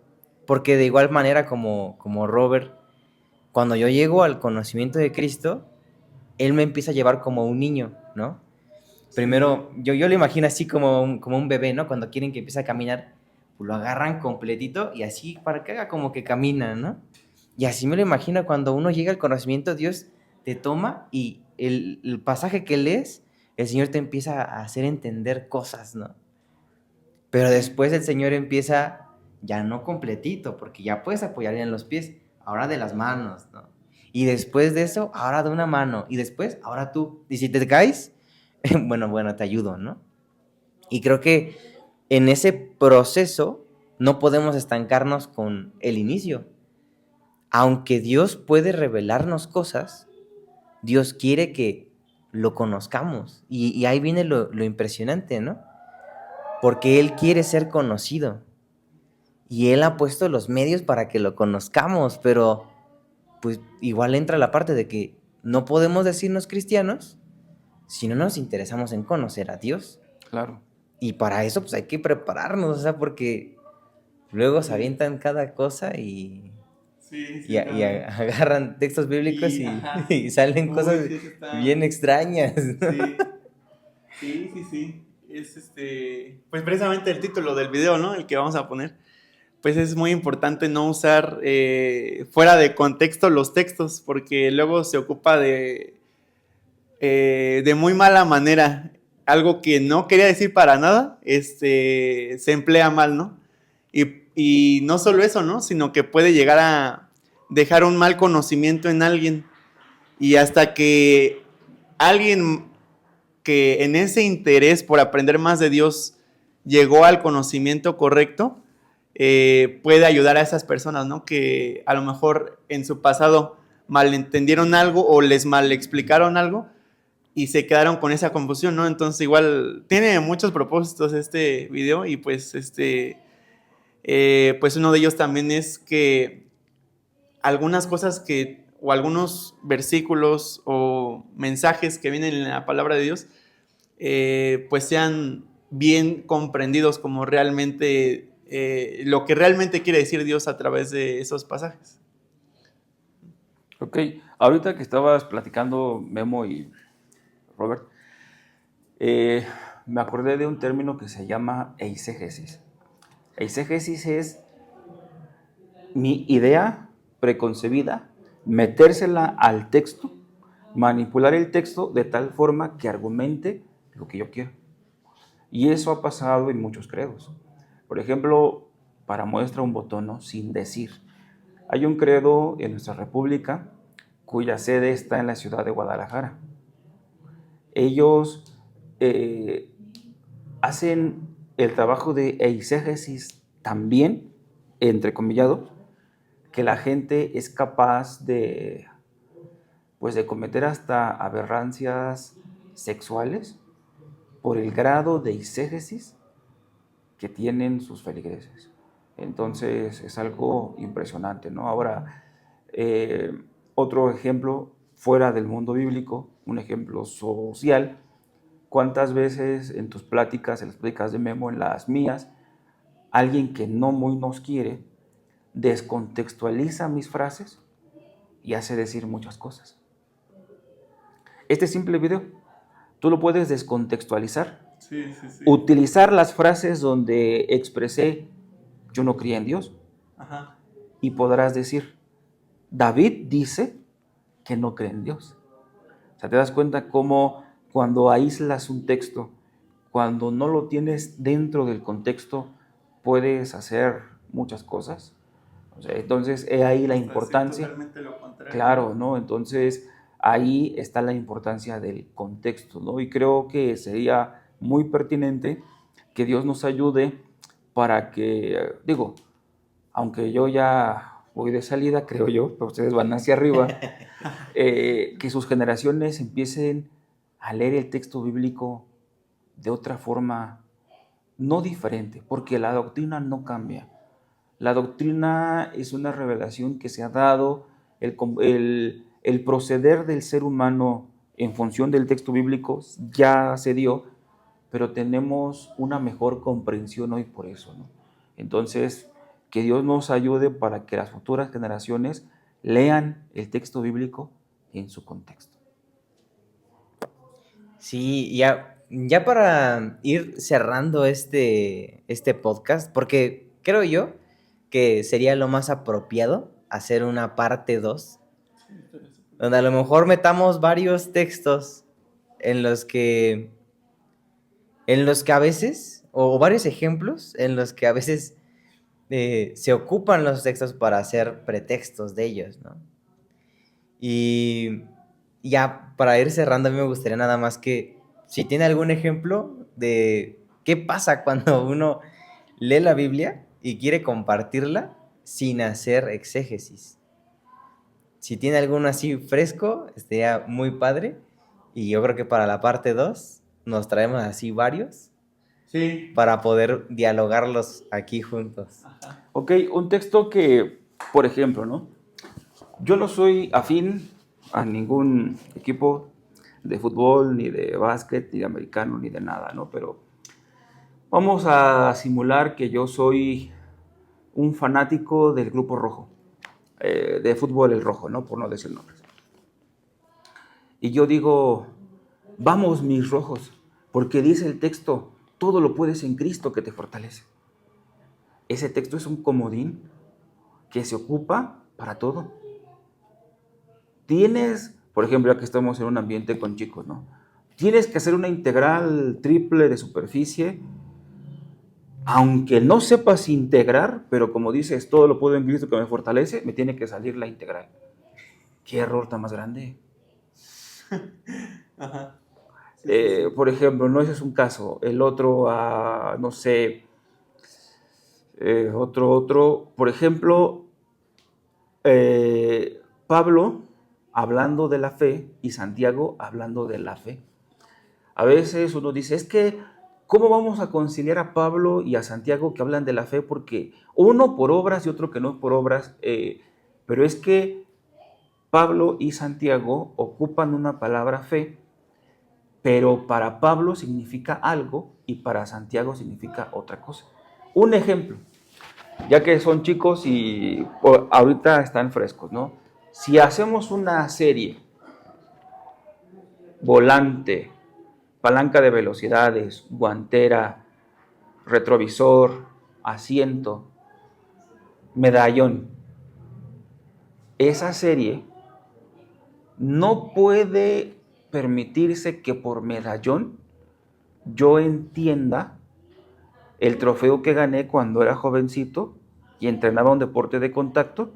A: porque de igual manera como Robert, cuando yo llego al conocimiento de Cristo, Él me empieza a llevar como un niño, ¿no? Primero, yo lo imagino así como un bebé, ¿no? Cuando quieren que empiece a caminar, pues lo agarran completito y así para que haga como que camina, ¿no? Y así me lo imagino cuando uno llega al conocimiento, Dios te toma y el pasaje que lees, el Señor te empieza a hacer entender cosas, ¿no? Pero después el Señor empieza ya no completito, porque ya puedes apoyar en los pies, ahora de las manos, ¿no? Y después de eso, ahora de una mano, y después, ahora tú. Y si te caes, bueno, te ayudo, ¿no? Y creo que en ese proceso no podemos estancarnos con el inicio. Aunque Dios puede revelarnos cosas, Dios quiere que lo conozcamos. Y ahí viene lo impresionante, ¿no? Porque Él quiere ser conocido. Y Él ha puesto los medios para que lo conozcamos, pero pues igual entra la parte de que no podemos decirnos cristianos si no nos interesamos en conocer a Dios.
B: Claro.
A: Y para eso pues hay que prepararnos, o sea, porque luego se avientan cada cosa y agarran textos bíblicos y salen cosas bien extrañas, ¿no?
C: Sí. Es pues precisamente el título del video, ¿no? El que vamos a poner. Pues es muy importante no usar fuera de contexto los textos, porque luego se ocupa de muy mala manera. Algo que no quería decir para nada, se emplea mal, ¿no? Y no solo eso, ¿no? Sino que puede llegar a dejar un mal conocimiento en alguien. Y hasta que alguien que en ese interés por aprender más de Dios llegó al conocimiento correcto, puede ayudar a esas personas, ¿no? Que a lo mejor en su pasado malentendieron algo o les mal explicaron algo y se quedaron con esa confusión, ¿no? Entonces igual tiene muchos propósitos este video y pues pues uno de ellos también es que algunas cosas o algunos versículos o mensajes que vienen en la palabra de Dios, pues sean bien comprendidos como realmente, lo que realmente quiere decir Dios a través de esos pasajes.
B: Ok, ahorita que estabas platicando, Memo y Robert, me acordé de un término que se llama eisegesis. Eisegesis es mi idea preconcebida, metérsela al texto, manipular el texto de tal forma que argumente lo que yo quiero. Y eso ha pasado en muchos credos. Por ejemplo, para muestra un botón, ¿no? Sin decir. Hay un credo en nuestra república cuya sede está en la ciudad de Guadalajara. Ellos hacen el trabajo de eisegesis también, entrecomillado, que la gente es capaz de, pues, de cometer hasta aberrancias sexuales por el grado de eisegesis que tienen sus feligreses. Entonces es algo impresionante, ¿no? Ahora, otro ejemplo fuera del mundo bíblico, un ejemplo social. ¿Cuántas veces en tus pláticas, en las pláticas de Memo, en las mías, alguien que no muy nos quiere descontextualiza mis frases y hace decir muchas cosas? Este simple video, tú lo puedes descontextualizar,
C: Sí.
B: utilizar las frases donde expresé yo no creía en Dios.
C: Ajá.
B: Y podrás decir, David dice que no cree en Dios. O sea, te das cuenta cómo cuando aíslas un texto, cuando no lo tienes dentro del contexto, puedes hacer muchas cosas. O sea, entonces, he ahí la importancia.
C: Totalmente lo contrario.
B: Claro, ¿no? Entonces, ahí está la importancia del contexto, ¿no? Y creo que sería muy pertinente que Dios nos ayude para que, digo, aunque yo ya voy de salida, creo yo, pero ustedes van hacia arriba, que sus generaciones empiecen a leer el texto bíblico de otra forma, no diferente, porque la doctrina no cambia. La doctrina es una revelación que se ha dado, el proceder del ser humano en función del texto bíblico ya se dio, pero tenemos una mejor comprensión hoy por eso, ¿no? Entonces, que Dios nos ayude para que las futuras generaciones lean el texto bíblico en su contexto.
A: Sí, ya para ir cerrando este podcast, porque creo yo que sería lo más apropiado hacer una parte 2, donde a lo mejor metamos varios textos en los que a veces, o varios ejemplos en los que a veces se ocupan los textos para hacer pretextos de ellos, ¿no? Y ya para ir cerrando, a mí me gustaría nada más que si tiene algún ejemplo de qué pasa cuando uno lee la Biblia y quiere compartirla sin hacer exégesis. Si tiene alguno así fresco, estaría muy padre. Y yo creo que para la parte 2 nos traemos así varios,
C: Sí.
A: para poder dialogarlos aquí juntos.
C: Ajá.
B: Ok, un texto que, por ejemplo, ¿no? Yo no soy afín a ningún equipo de fútbol, ni de básquet, ni de americano, ni de nada, ¿no? Pero vamos a simular que yo soy un fanático del Grupo Rojo, de fútbol el Rojo, ¿no? Por no decir nombres. Y yo digo, vamos mis rojos, porque dice el texto, todo lo puedes en Cristo que te fortalece. Ese texto es un comodín que se ocupa para todo. Tienes, por ejemplo, ya que estamos en un ambiente con chicos, ¿no? Tienes que hacer una integral triple de superficie, aunque no sepas integrar, pero como dices, todo lo puedo en Cristo que me fortalece, me tiene que salir la integral. ¿Qué error tan más grande?
C: Ajá.
B: Por ejemplo, no, ese es un caso. El otro, no sé, por ejemplo, Pablo hablando de la fe y Santiago hablando de la fe. A veces uno dice, es que, ¿cómo vamos a conciliar a Pablo y a Santiago que hablan de la fe? Porque uno por obras y otro que no por obras, pero es que Pablo y Santiago ocupan una palabra fe, pero para Pablo significa algo y para Santiago significa otra cosa. Un ejemplo, ya que son chicos y ahorita están frescos, ¿no? Si hacemos una serie, volante, palanca de velocidades, guantera, retrovisor, asiento, medallón, esa serie no puede permitirse que por medallón yo entienda el trofeo que gané cuando era jovencito y entrenaba un deporte de contacto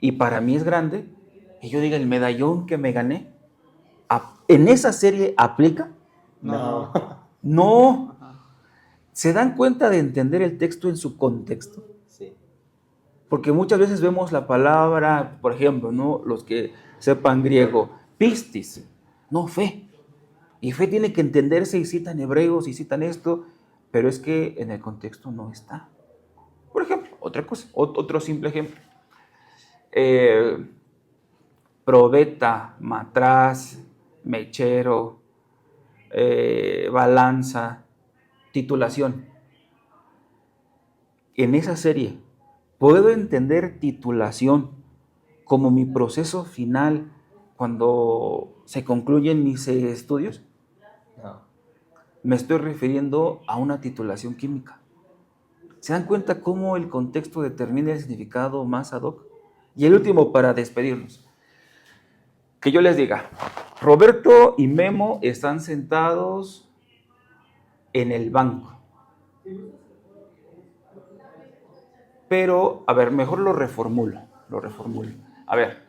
B: y para mí es grande y yo diga el medallón que me gané, ¿en esa serie aplica?
A: No.
B: No. ¿Se dan cuenta de entender el texto en su contexto?
A: Sí.
B: Porque muchas veces vemos la palabra, por ejemplo, ¿no? Los que sepan griego, pistis, no fe. Y fe tiene que entenderse y citan hebreos y citan esto, pero es que en el contexto no está. Por ejemplo, otra cosa, otro simple ejemplo. Probeta, matraz, mechero, balanza, titulación. En esa serie, ¿puedo entender titulación como mi proceso final cuando se concluyen mis estudios?
A: No.
B: Me estoy refiriendo a una titulación química. ¿Se dan cuenta cómo el contexto determina el significado más ad hoc? Y el último, para despedirnos, que yo les diga, Roberto y Memo están sentados en el banco. Pero, a ver, mejor lo reformulo. A ver.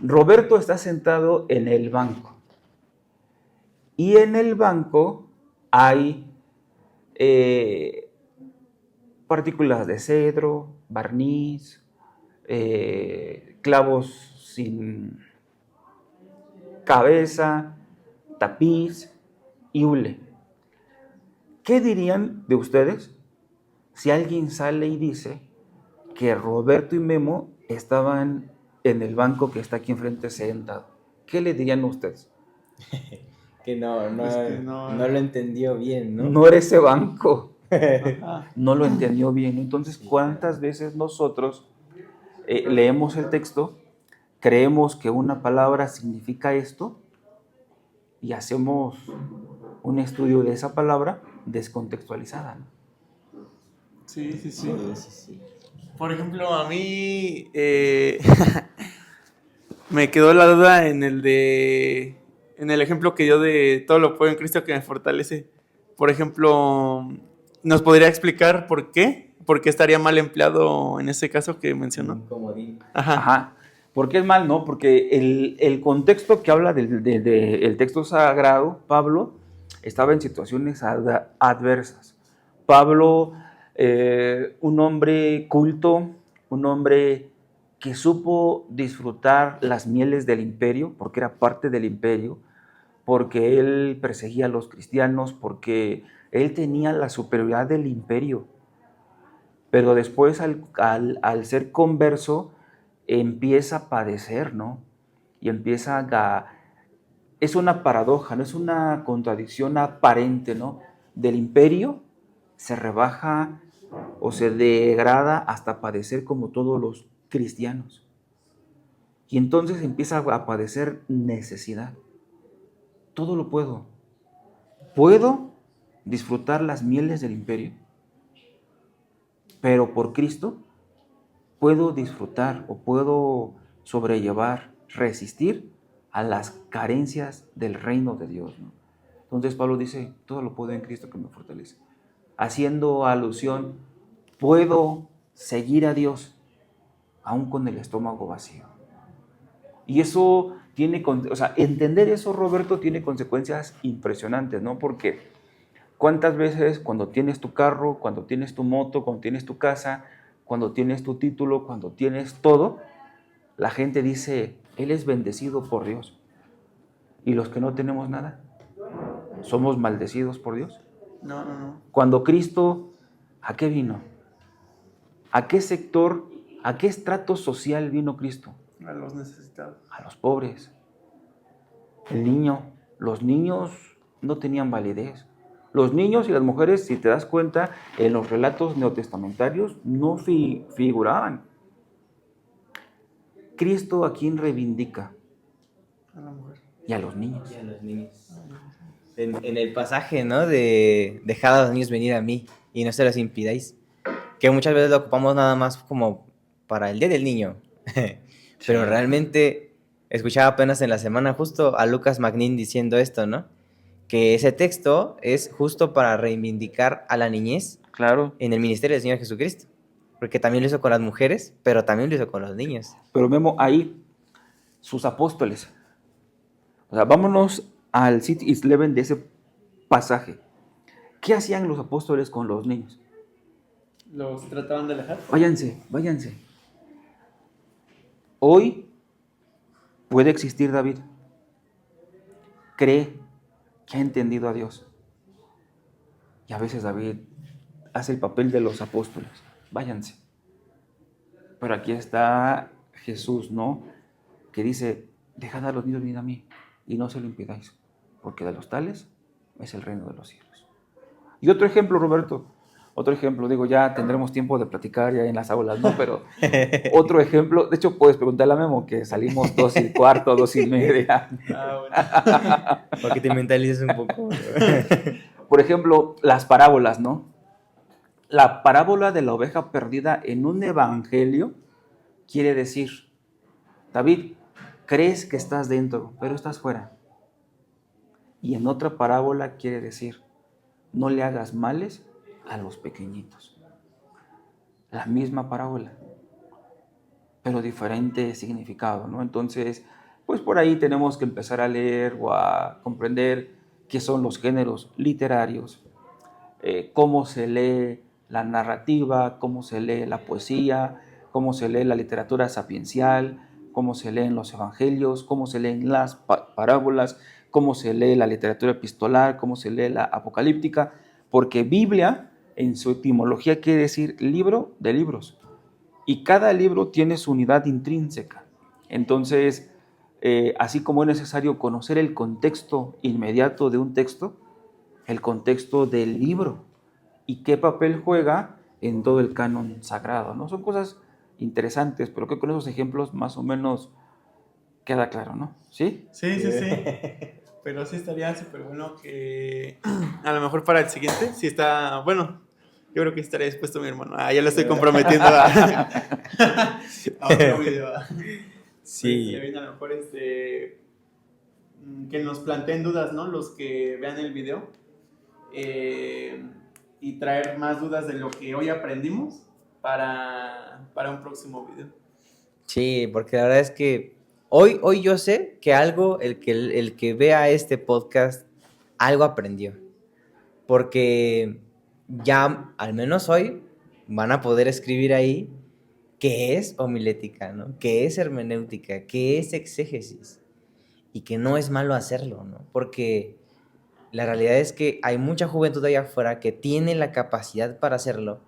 B: Roberto está sentado en el banco. Y en el banco hay partículas de cedro, barniz, clavos sin cabeza, tapiz y hule. ¿Qué dirían de ustedes si alguien sale y dice que Roberto y Memo estaban en el banco que está aquí enfrente sentado? ¿Qué le dirían a ustedes?
A: Que no lo entendió bien, ¿no?
B: No era ese banco. No lo entendió bien. Entonces, ¿cuántas veces nosotros leemos el texto, creemos que una palabra significa esto y hacemos un estudio de esa palabra descontextualizada, ¿no?
C: Sí. Por ejemplo, a mí me quedó la duda en el ejemplo que dio de todo lo puedo en Cristo que me fortalece. Por ejemplo, ¿nos podría explicar por qué? ¿Por qué estaría mal empleado en ese caso que mencionó?
A: Comodín.
B: Ajá. ¿Por qué es mal? No, porque el contexto que habla del texto sagrado, Pablo estaba en situaciones adversas. Pablo, un hombre culto, un hombre que supo disfrutar las mieles del imperio, porque era parte del imperio, porque él perseguía a los cristianos, porque él tenía la superioridad del imperio. Pero después, al ser converso, empieza a padecer, ¿no? Y empieza a... Es una paradoja, ¿no? Es una contradicción aparente, ¿no? Del imperio se rebaja o se degrada hasta padecer como todos los cristianos. Y entonces empieza a padecer necesidad. Todo lo puedo. Puedo disfrutar las mieles del imperio, pero por Cristo puedo disfrutar o puedo sobrellevar, resistir a las carencias del reino de Dios, ¿no? Entonces Pablo dice, todo lo puedo en Cristo que me fortalece. Haciendo alusión, puedo seguir a Dios aún con el estómago vacío. Y eso tiene, o sea, entender eso, Roberto, tiene consecuencias impresionantes, ¿no? Porque ¿cuántas veces cuando tienes tu carro, cuando tienes tu moto, cuando tienes tu casa, cuando tienes tu título, cuando tienes todo, la gente dice, él es bendecido por Dios? Y los que no tenemos nada, ¿somos maldecidos por Dios?
C: No, no, no.
B: Cuando Cristo, ¿a qué vino? ¿A qué sector, a qué estrato social vino Cristo?
C: A los necesitados.
B: A los pobres. El niño, los niños no tenían validez. Los niños y las mujeres, si te das cuenta, en los relatos neotestamentarios no figuraban. Cristo, ¿a quién reivindica?
C: A la mujer.
B: Y a los niños.
A: Y a los niños. En el pasaje, ¿no? De dejad a los niños venir a mí y no se los impidáis. Que muchas veces lo ocupamos nada más como para el día del niño. Pero realmente escuchaba apenas en la semana justo a Lucas Magnin diciendo esto, ¿no? Que ese texto es justo para reivindicar a la niñez,
B: claro,
A: en el ministerio del Señor Jesucristo. Porque también lo hizo con las mujeres, pero también lo hizo con los niños.
B: Pero Memo, ahí, sus apóstoles. O sea, vámonos al Sit is Leven de ese pasaje. ¿Qué hacían los apóstoles con los niños?
C: ¿Los trataban de alejar?
B: Váyanse, váyanse. Hoy puede existir David. Cree que ha entendido a Dios. Y a veces David hace el papel de los apóstoles. Váyanse. Pero aquí está Jesús, ¿no? Que dice, dejad a los niños venir a mí y no se lo impidáis, porque de los tales es el reino de los cielos. Y otro ejemplo, Roberto, otro ejemplo, digo, ya tendremos tiempo de platicar ya en las aulas, ¿no? Pero otro ejemplo, de hecho puedes preguntarle a Memo que salimos 2:15, 2:30.
A: Ah, bueno. Para que te mentalices un poco.
B: Por ejemplo, las parábolas, ¿no? La parábola de la oveja perdida en un evangelio quiere decir, David, crees que estás dentro, pero estás fuera. Y en otra parábola quiere decir, no le hagas males a los pequeñitos. La misma parábola, pero diferente significado, ¿no? Entonces, pues por ahí tenemos que empezar a leer o a comprender qué son los géneros literarios, cómo se lee la narrativa, cómo se lee la poesía, cómo se lee la literatura sapiencial, cómo se leen los evangelios, cómo se leen las parábolas, cómo se lee la literatura epistolar, cómo se lee la apocalíptica, porque Biblia en su etimología quiere decir libro de libros, y cada libro tiene su unidad intrínseca. Entonces, así como es necesario conocer el contexto inmediato de un texto, el contexto del libro y qué papel juega en todo el canon sagrado, ¿no? Son cosas interesantes, pero creo que con esos ejemplos más o menos queda claro, ¿no? ¿Sí?
C: Sí. Pero sí estaría súper bueno que a lo mejor para el siguiente, si está, bueno, yo creo que estaré dispuesto mi hermano. Ya lo estoy comprometiendo a otro video.
A: Sí.
C: Pues, a lo mejor que nos planteen dudas, ¿no? Los que vean el video. Y traer más dudas de lo que hoy aprendimos para un próximo video.
A: Sí, porque la verdad es que hoy yo sé que algo, el que vea este podcast, algo aprendió. Porque ya, al menos hoy, van a poder escribir ahí qué es homilética, ¿no? Qué es hermenéutica, qué es exégesis. Y que no es malo hacerlo, ¿no? Porque la realidad es que hay mucha juventud allá afuera que tiene la capacidad para hacerlo,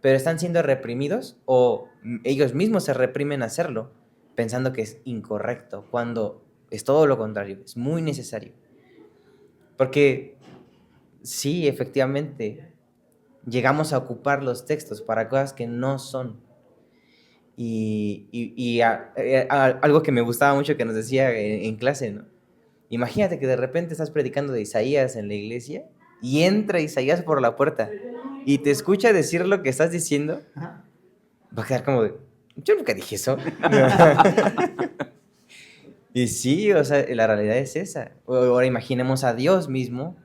A: pero están siendo reprimidos o ellos mismos se reprimen a hacerlo pensando que es incorrecto, cuando es todo lo contrario, es muy necesario. Porque sí, efectivamente, llegamos a ocupar los textos para cosas que no son. Algo que me gustaba mucho que nos decía en clase, ¿no? Imagínate que de repente estás predicando de Isaías en la iglesia y entra Isaías por la puerta y te escucha decir lo que estás diciendo, va a quedar como de, yo nunca dije eso. Y sí, o sea, la realidad es esa. Ahora imaginemos a Dios mismo,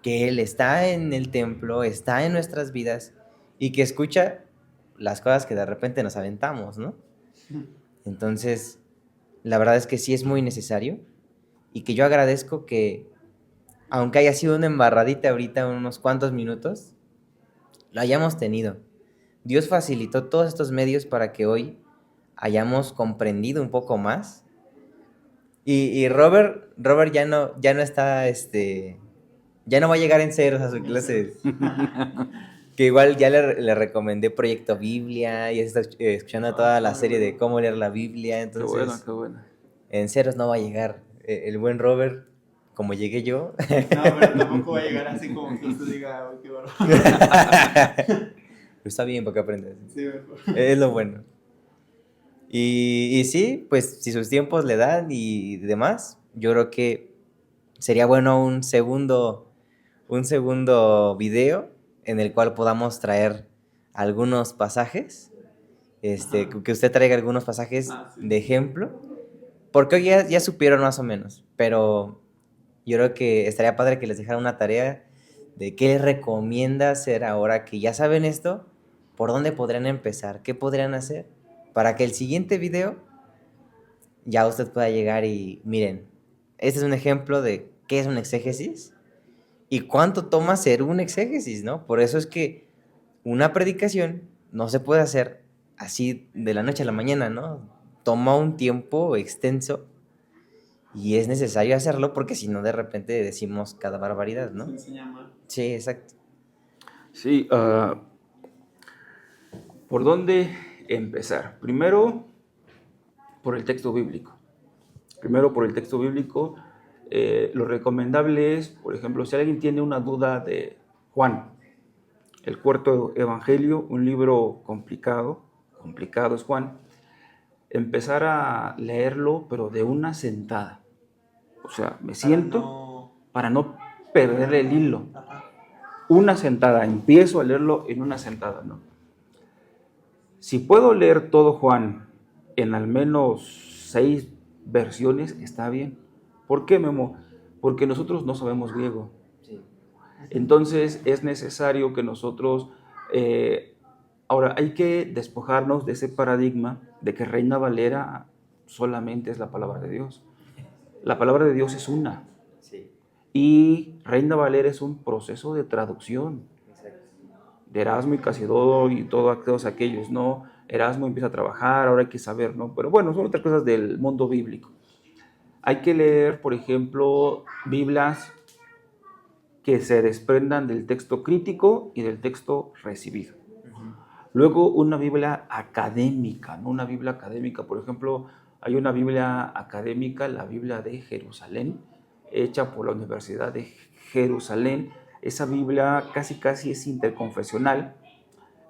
A: que Él está en el templo, está en nuestras vidas y que escucha las cosas que de repente nos aventamos, ¿no? Entonces, la verdad es que sí es muy necesario y que yo agradezco que, aunque haya sido una embarradita ahorita, unos cuantos minutos, lo hayamos tenido. Dios facilitó todos estos medios para que hoy hayamos comprendido un poco más. Y Robert ya no está, ya no va a llegar en ceros a su clase. Que igual ya le recomendé Proyecto Biblia y está escuchando toda la serie de cómo leer la Biblia. Entonces,
B: Qué bueno.
A: En ceros no va a llegar el buen Robert como llegué yo.
C: No, pero tampoco va a llegar así como que usted diga, "Ay, qué bárbaro".
A: Pero está bien porque aprendes.
C: Sí, mejor.
A: Es lo bueno. Y sí, pues si sus tiempos le dan y demás, yo creo que sería bueno un segundo video en el cual podamos traer algunos pasajes, que usted traiga algunos pasajes
C: Sí.
A: de ejemplo, porque hoy ya supieron más o menos, pero yo creo que estaría padre que les dejara una tarea de qué les recomienda hacer ahora que ya saben esto, por dónde podrían empezar, qué podrían hacer, para que el siguiente video ya usted pueda llegar y miren, este es un ejemplo de qué es un exégesis y cuánto toma hacer un exégesis, ¿no? Por eso es que una predicación no se puede hacer así de la noche a la mañana, ¿no? Toma un tiempo extenso y es necesario hacerlo porque si no de repente decimos cada barbaridad, ¿no?
C: Se enseña mal.
A: Sí, exacto.
B: Sí, ¿por dónde empezar? Primero, por el texto bíblico. Lo recomendable es, por ejemplo, si alguien tiene una duda de Juan, el cuarto evangelio, un libro complicado es Juan, empezar a leerlo, pero de una sentada. O sea, me siento para no perder el hilo. Una sentada, empiezo a leerlo en una sentada, ¿no? Si puedo leer todo Juan en al menos 6 versiones, está bien. ¿Por qué, Memo? Porque nosotros no sabemos griego.
A: Sí.
B: Entonces es necesario que nosotros, ahora hay que despojarnos de ese paradigma de que Reina Valera solamente es la palabra de Dios. La palabra de Dios es una.
A: Sí.
B: Y Reina Valera es un proceso de traducción.
A: Exacto.
B: De Erasmo y Casiodoro y todos aquellos, ¿no? Erasmo empieza a trabajar, ahora hay que saber, ¿no? Pero bueno, son otras cosas del mundo bíblico. Hay que leer, por ejemplo, Biblias que se desprendan del texto crítico y del texto recibido. Luego, una Biblia académica, ¿no? Una Biblia académica, por ejemplo, hay una Biblia académica, la Biblia de Jerusalén, hecha por la Universidad de Jerusalén. Esa Biblia casi es interconfesional,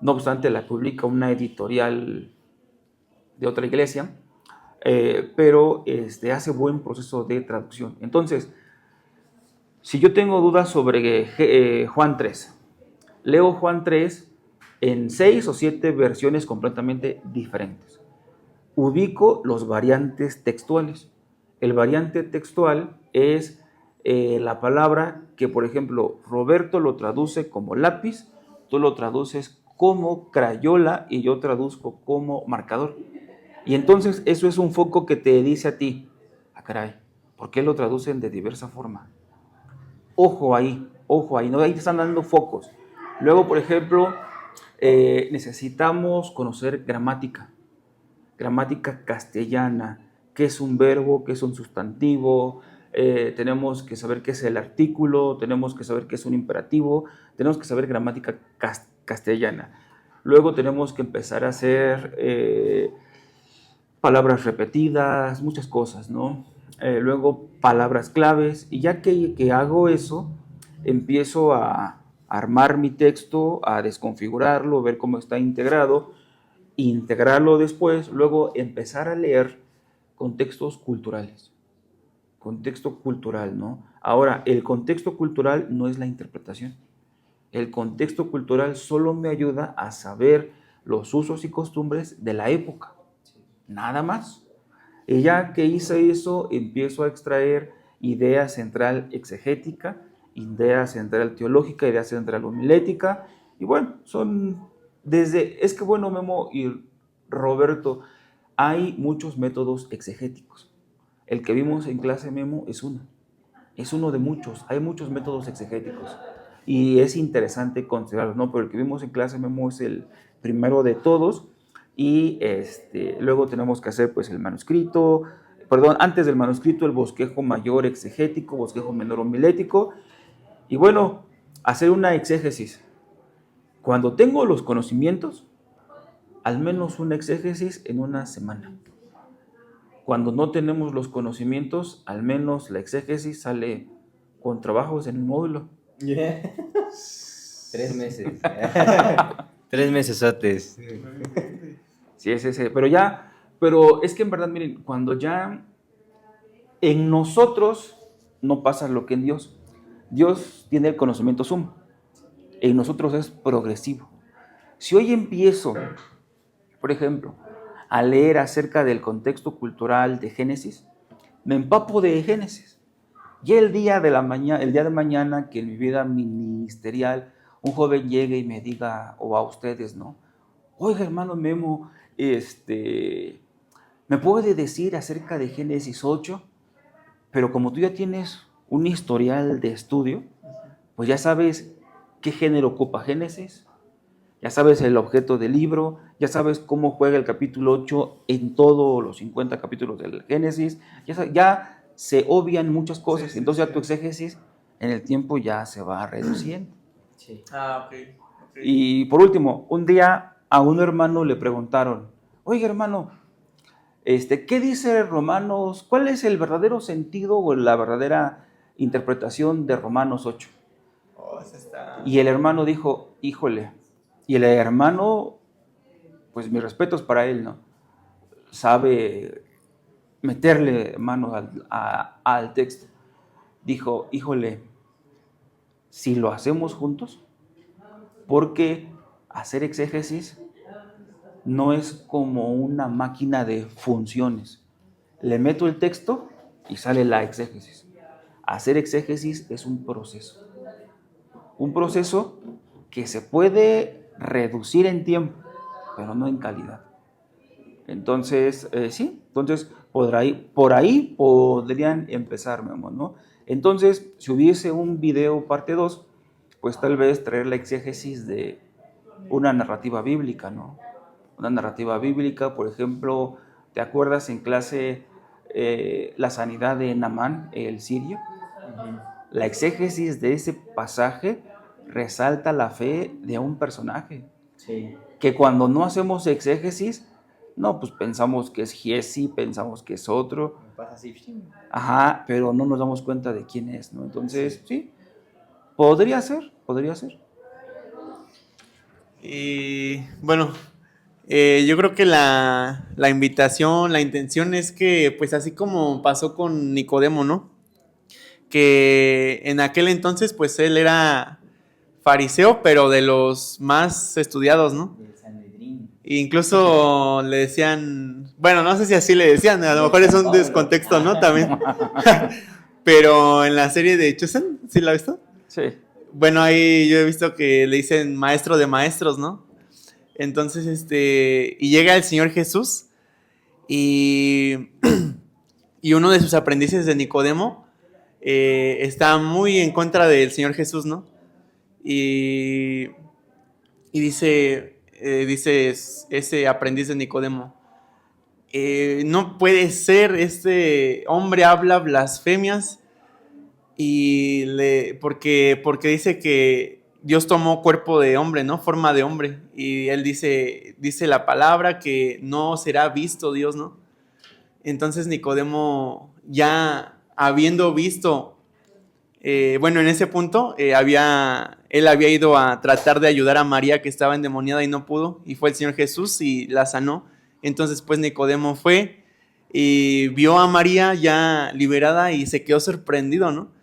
B: no obstante la publica una editorial de otra iglesia, pero hace buen proceso de traducción. Entonces, si yo tengo dudas sobre Juan 3, leo Juan 3 en 6 o 7 versiones completamente diferentes. Ubico los variantes textuales. El variante textual es la palabra que, por ejemplo, Roberto lo traduce como lápiz, tú lo traduces como crayola y yo traduzco como marcador. Y entonces eso es un foco que te dice a ti, caray, ¿por qué lo traducen de diversa forma? Ojo ahí, ¿no? Ahí te están dando focos. Luego, por ejemplo, necesitamos conocer gramática castellana, qué es un verbo, qué es un sustantivo, tenemos que saber qué es el artículo, tenemos que saber qué es un imperativo, tenemos que saber gramática castellana. Luego tenemos que empezar a hacer palabras repetidas, muchas cosas, ¿no? Luego palabras claves, y ya que hago eso, empiezo a armar mi texto, a desconfigurarlo, ver cómo está integrado, integrarlo después, luego empezar a leer contextos culturales. Contexto cultural, ¿no? Ahora, el contexto cultural no es la interpretación. El contexto cultural solo me ayuda a saber los usos y costumbres de la época. Nada más. Y ya que hice eso, empiezo a extraer idea central exegética, idea central teológica, idea central homilética. Y bueno, es que bueno, Memo y Roberto, hay muchos métodos exegéticos. El que vimos en clase, Memo, es uno de muchos. Hay muchos métodos exegéticos y es interesante considerarlos, ¿no? Pero el que vimos en clase, Memo, es el primero de todos. Y luego tenemos que hacer pues el manuscrito, antes del manuscrito el bosquejo mayor exegético, bosquejo menor homilético, y bueno, hacer una exégesis. Cuando tengo los conocimientos, al menos una exégesis en una semana. Cuando no tenemos los conocimientos, al menos la exégesis sale con trabajos en el módulo.
A: 3 meses. 3 mesesotes.
B: Sí, pero es que en verdad, miren, cuando ya en nosotros no pasa lo que en Dios. Dios tiene el conocimiento sumo, en nosotros es progresivo. Si hoy empiezo, por ejemplo, a leer acerca del contexto cultural de Génesis, me empapo de Génesis. Y el día de mañana que en mi vida ministerial un joven llegue y me diga, o a ustedes, ¿no? Oiga, hermano Memo, ¿me puede decir acerca de Génesis 8? Pero como tú ya tienes un historial de estudio, pues ya sabes qué género ocupa Génesis, ya sabes el objeto del libro, ya sabes cómo juega el capítulo 8 en todos los 50 capítulos del Génesis, ya se obvian muchas cosas, sí, entonces ya tu exégesis en el tiempo ya se va reduciendo.
A: Sí.
C: Ok.
B: Y por último, un día a un hermano le preguntaron, oiga hermano, ¿qué dice Romanos? ¿Cuál es el verdadero sentido o la verdadera interpretación de Romanos 8? Y el hermano dijo, híjole, y el hermano, pues mis respetos para él, ¿no? Sabe meterle manos al texto. Dijo, híjole, si lo hacemos juntos, porque hacer exégesis no es como una máquina de funciones. Le meto el texto y sale la exégesis. Hacer exégesis es un proceso. Un proceso que se puede reducir en tiempo, pero no en calidad. Entonces, por ahí podrían empezar, mi amor, ¿no? Entonces, si hubiese un video parte 2, pues tal vez traer la exégesis de una narrativa bíblica, ¿no? Una narrativa bíblica, por ejemplo, ¿te acuerdas en clase la sanidad de Naamán, el sirio? Uh-huh. La exégesis de ese pasaje resalta la fe de un personaje. Sí. Que cuando no hacemos exégesis, no, pues pensamos que es Giesi, pensamos que es otro.
A: Pasa así.
B: Ajá, pero no nos damos cuenta de quién es, ¿no? Entonces, sí, podría ser.
C: Y bueno, yo creo que la invitación, la intención es que, pues así como pasó con Nicodemo, ¿no? Que en aquel entonces, pues él era fariseo, pero de los más estudiados, ¿no? Incluso le decían, bueno, no sé si así le decían, a lo mejor es un descontexto, ¿no? También. Pero en la serie de Chosen, ¿sí la has visto?
B: Sí.
C: Bueno, ahí yo he visto que le dicen maestro de maestros, ¿no? Entonces, y llega el Señor Jesús y uno de sus aprendices de Nicodemo está muy en contra del Señor Jesús, ¿no? Y dice ese aprendiz de Nicodemo, no puede ser, este hombre habla blasfemias porque dice que Dios tomó cuerpo de hombre, ¿no? Forma de hombre. Y él dice la palabra que no será visto Dios, ¿no? Entonces Nicodemo, ya habiendo visto, bueno, en ese punto, él había ido a tratar de ayudar a María que estaba endemoniada y no pudo, y fue el Señor Jesús y la sanó. Entonces pues Nicodemo fue y vio a María ya liberada y se quedó sorprendido, ¿no?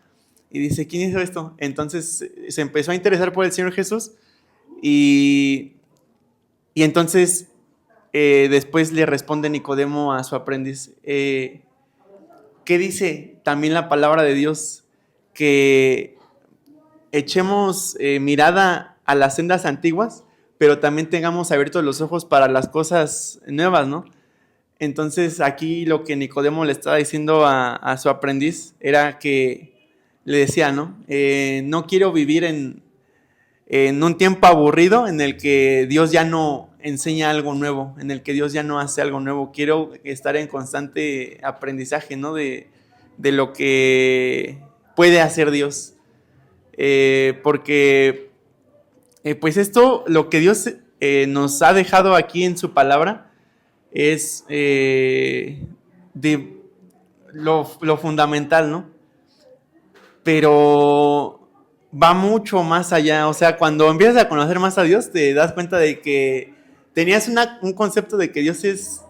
C: Y dice, ¿quién hizo esto? Entonces se empezó a interesar por el Señor Jesús y entonces después le responde Nicodemo a su aprendiz, ¿qué dice también la palabra de Dios? Que echemos mirada a las sendas antiguas, pero también tengamos abiertos los ojos para las cosas nuevas, ¿no? Entonces aquí lo que Nicodemo le estaba diciendo a su aprendiz era que le decía, ¿no? No quiero vivir en un tiempo aburrido en el que Dios ya no enseña algo nuevo, en el que Dios ya no hace algo nuevo. Quiero estar en constante aprendizaje, ¿no? De lo que puede hacer Dios. Porque pues esto, lo que Dios nos ha dejado aquí en su palabra, es de lo fundamental, ¿no? Pero va mucho más allá. O sea, cuando empiezas a conocer más a Dios, te das cuenta de que tenías un concepto de que Dios es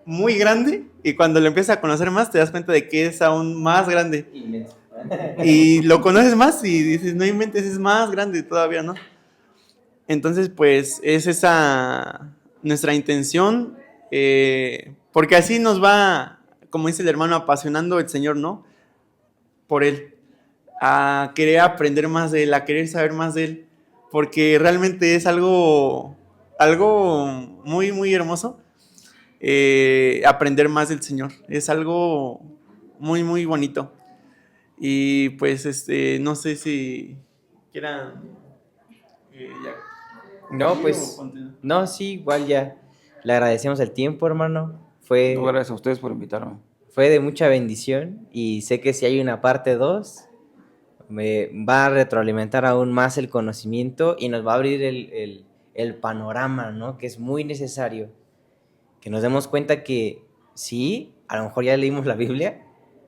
C: muy grande, y cuando lo empiezas a conocer más, te das cuenta de que es aún más grande.
A: Inmenso.
C: Y lo conoces más y dices, no inventes, es más grande todavía, ¿no? Entonces, pues, es esa nuestra intención, porque así nos va, como dice el hermano, apasionando el Señor, ¿no? Por Él, a querer aprender más de Él, a querer saber más de Él, porque realmente es algo muy, muy hermoso, aprender más del Señor. Es algo muy, muy bonito. Y pues, no sé si quieran ya.
A: No, pues, no, sí, igual ya. Le agradecemos el tiempo, hermano.
B: No,
A: Fue
B: gracias a ustedes por invitarme.
A: de mucha bendición y sé que si hay una parte 2 me va a retroalimentar aún más el conocimiento y nos va a abrir el panorama, ¿no? Que es muy necesario. Que nos demos cuenta que sí, a lo mejor ya leímos la Biblia,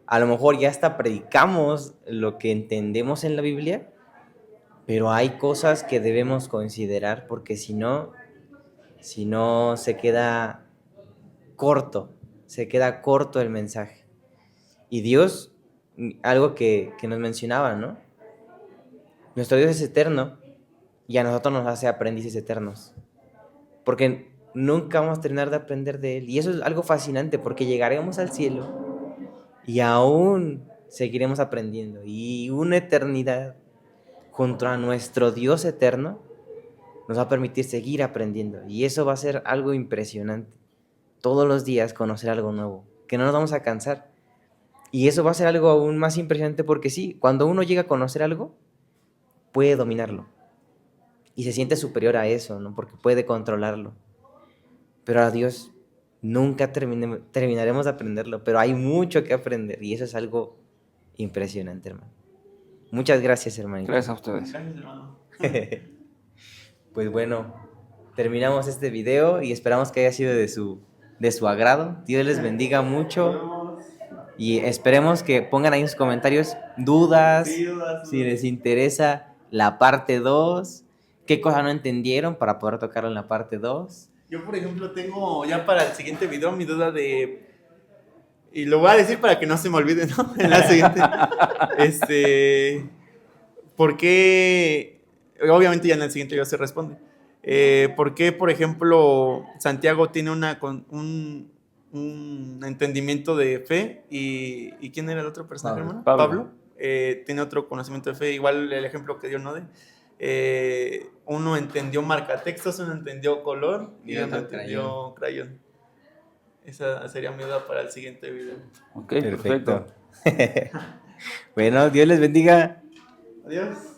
A: a lo mejor ya hasta predicamos lo que entendemos en la Biblia, pero hay cosas que debemos considerar porque si no se queda corto el mensaje. Y Dios, algo que nos mencionaba, ¿no? Nuestro Dios es eterno y a nosotros nos hace aprendices eternos. Porque nunca vamos a terminar de aprender de Él. Y eso es algo fascinante porque llegaremos al cielo y aún seguiremos aprendiendo. Y una eternidad junto a nuestro Dios eterno nos va a permitir seguir aprendiendo. Y eso va a ser algo impresionante. Todos los días conocer algo nuevo, que no nos vamos a cansar. Y eso va a ser algo aún más impresionante porque sí, cuando uno llega a conocer algo, puede dominarlo. Y se siente superior a eso, ¿no? Porque puede controlarlo. Pero a Dios nunca terminaremos de aprenderlo, pero hay mucho que aprender y eso es algo impresionante, hermano. Muchas gracias, hermanito.
B: Gracias a ustedes.
C: Gracias, hermano.
A: Pues bueno, terminamos este video y esperamos que haya sido de su agrado. Dios les bendiga mucho y esperemos que pongan ahí en sus comentarios dudas,
C: Sí, dudas.
A: si les interesa la parte 2, qué cosa no entendieron para poder tocarlo en la parte 2.
C: Yo, por ejemplo, tengo ya para el siguiente video mi duda de... Y lo voy a decir para que no se me olvide, ¿no? En la siguiente. ¿Por qué? Obviamente ya en el siguiente video se responde. ¿Por qué, por ejemplo, Santiago tiene un entendimiento de fe y ¿quién era el otro personaje, hermano? Pablo. Tiene otro conocimiento de fe. Igual el ejemplo que dio, ¿no? Uno entendió marcatextos, uno entendió color y otro entendió crayón. Esa sería mi duda para el siguiente video.
B: Ok, perfecto.
A: Bueno, Dios les bendiga.
C: Adiós.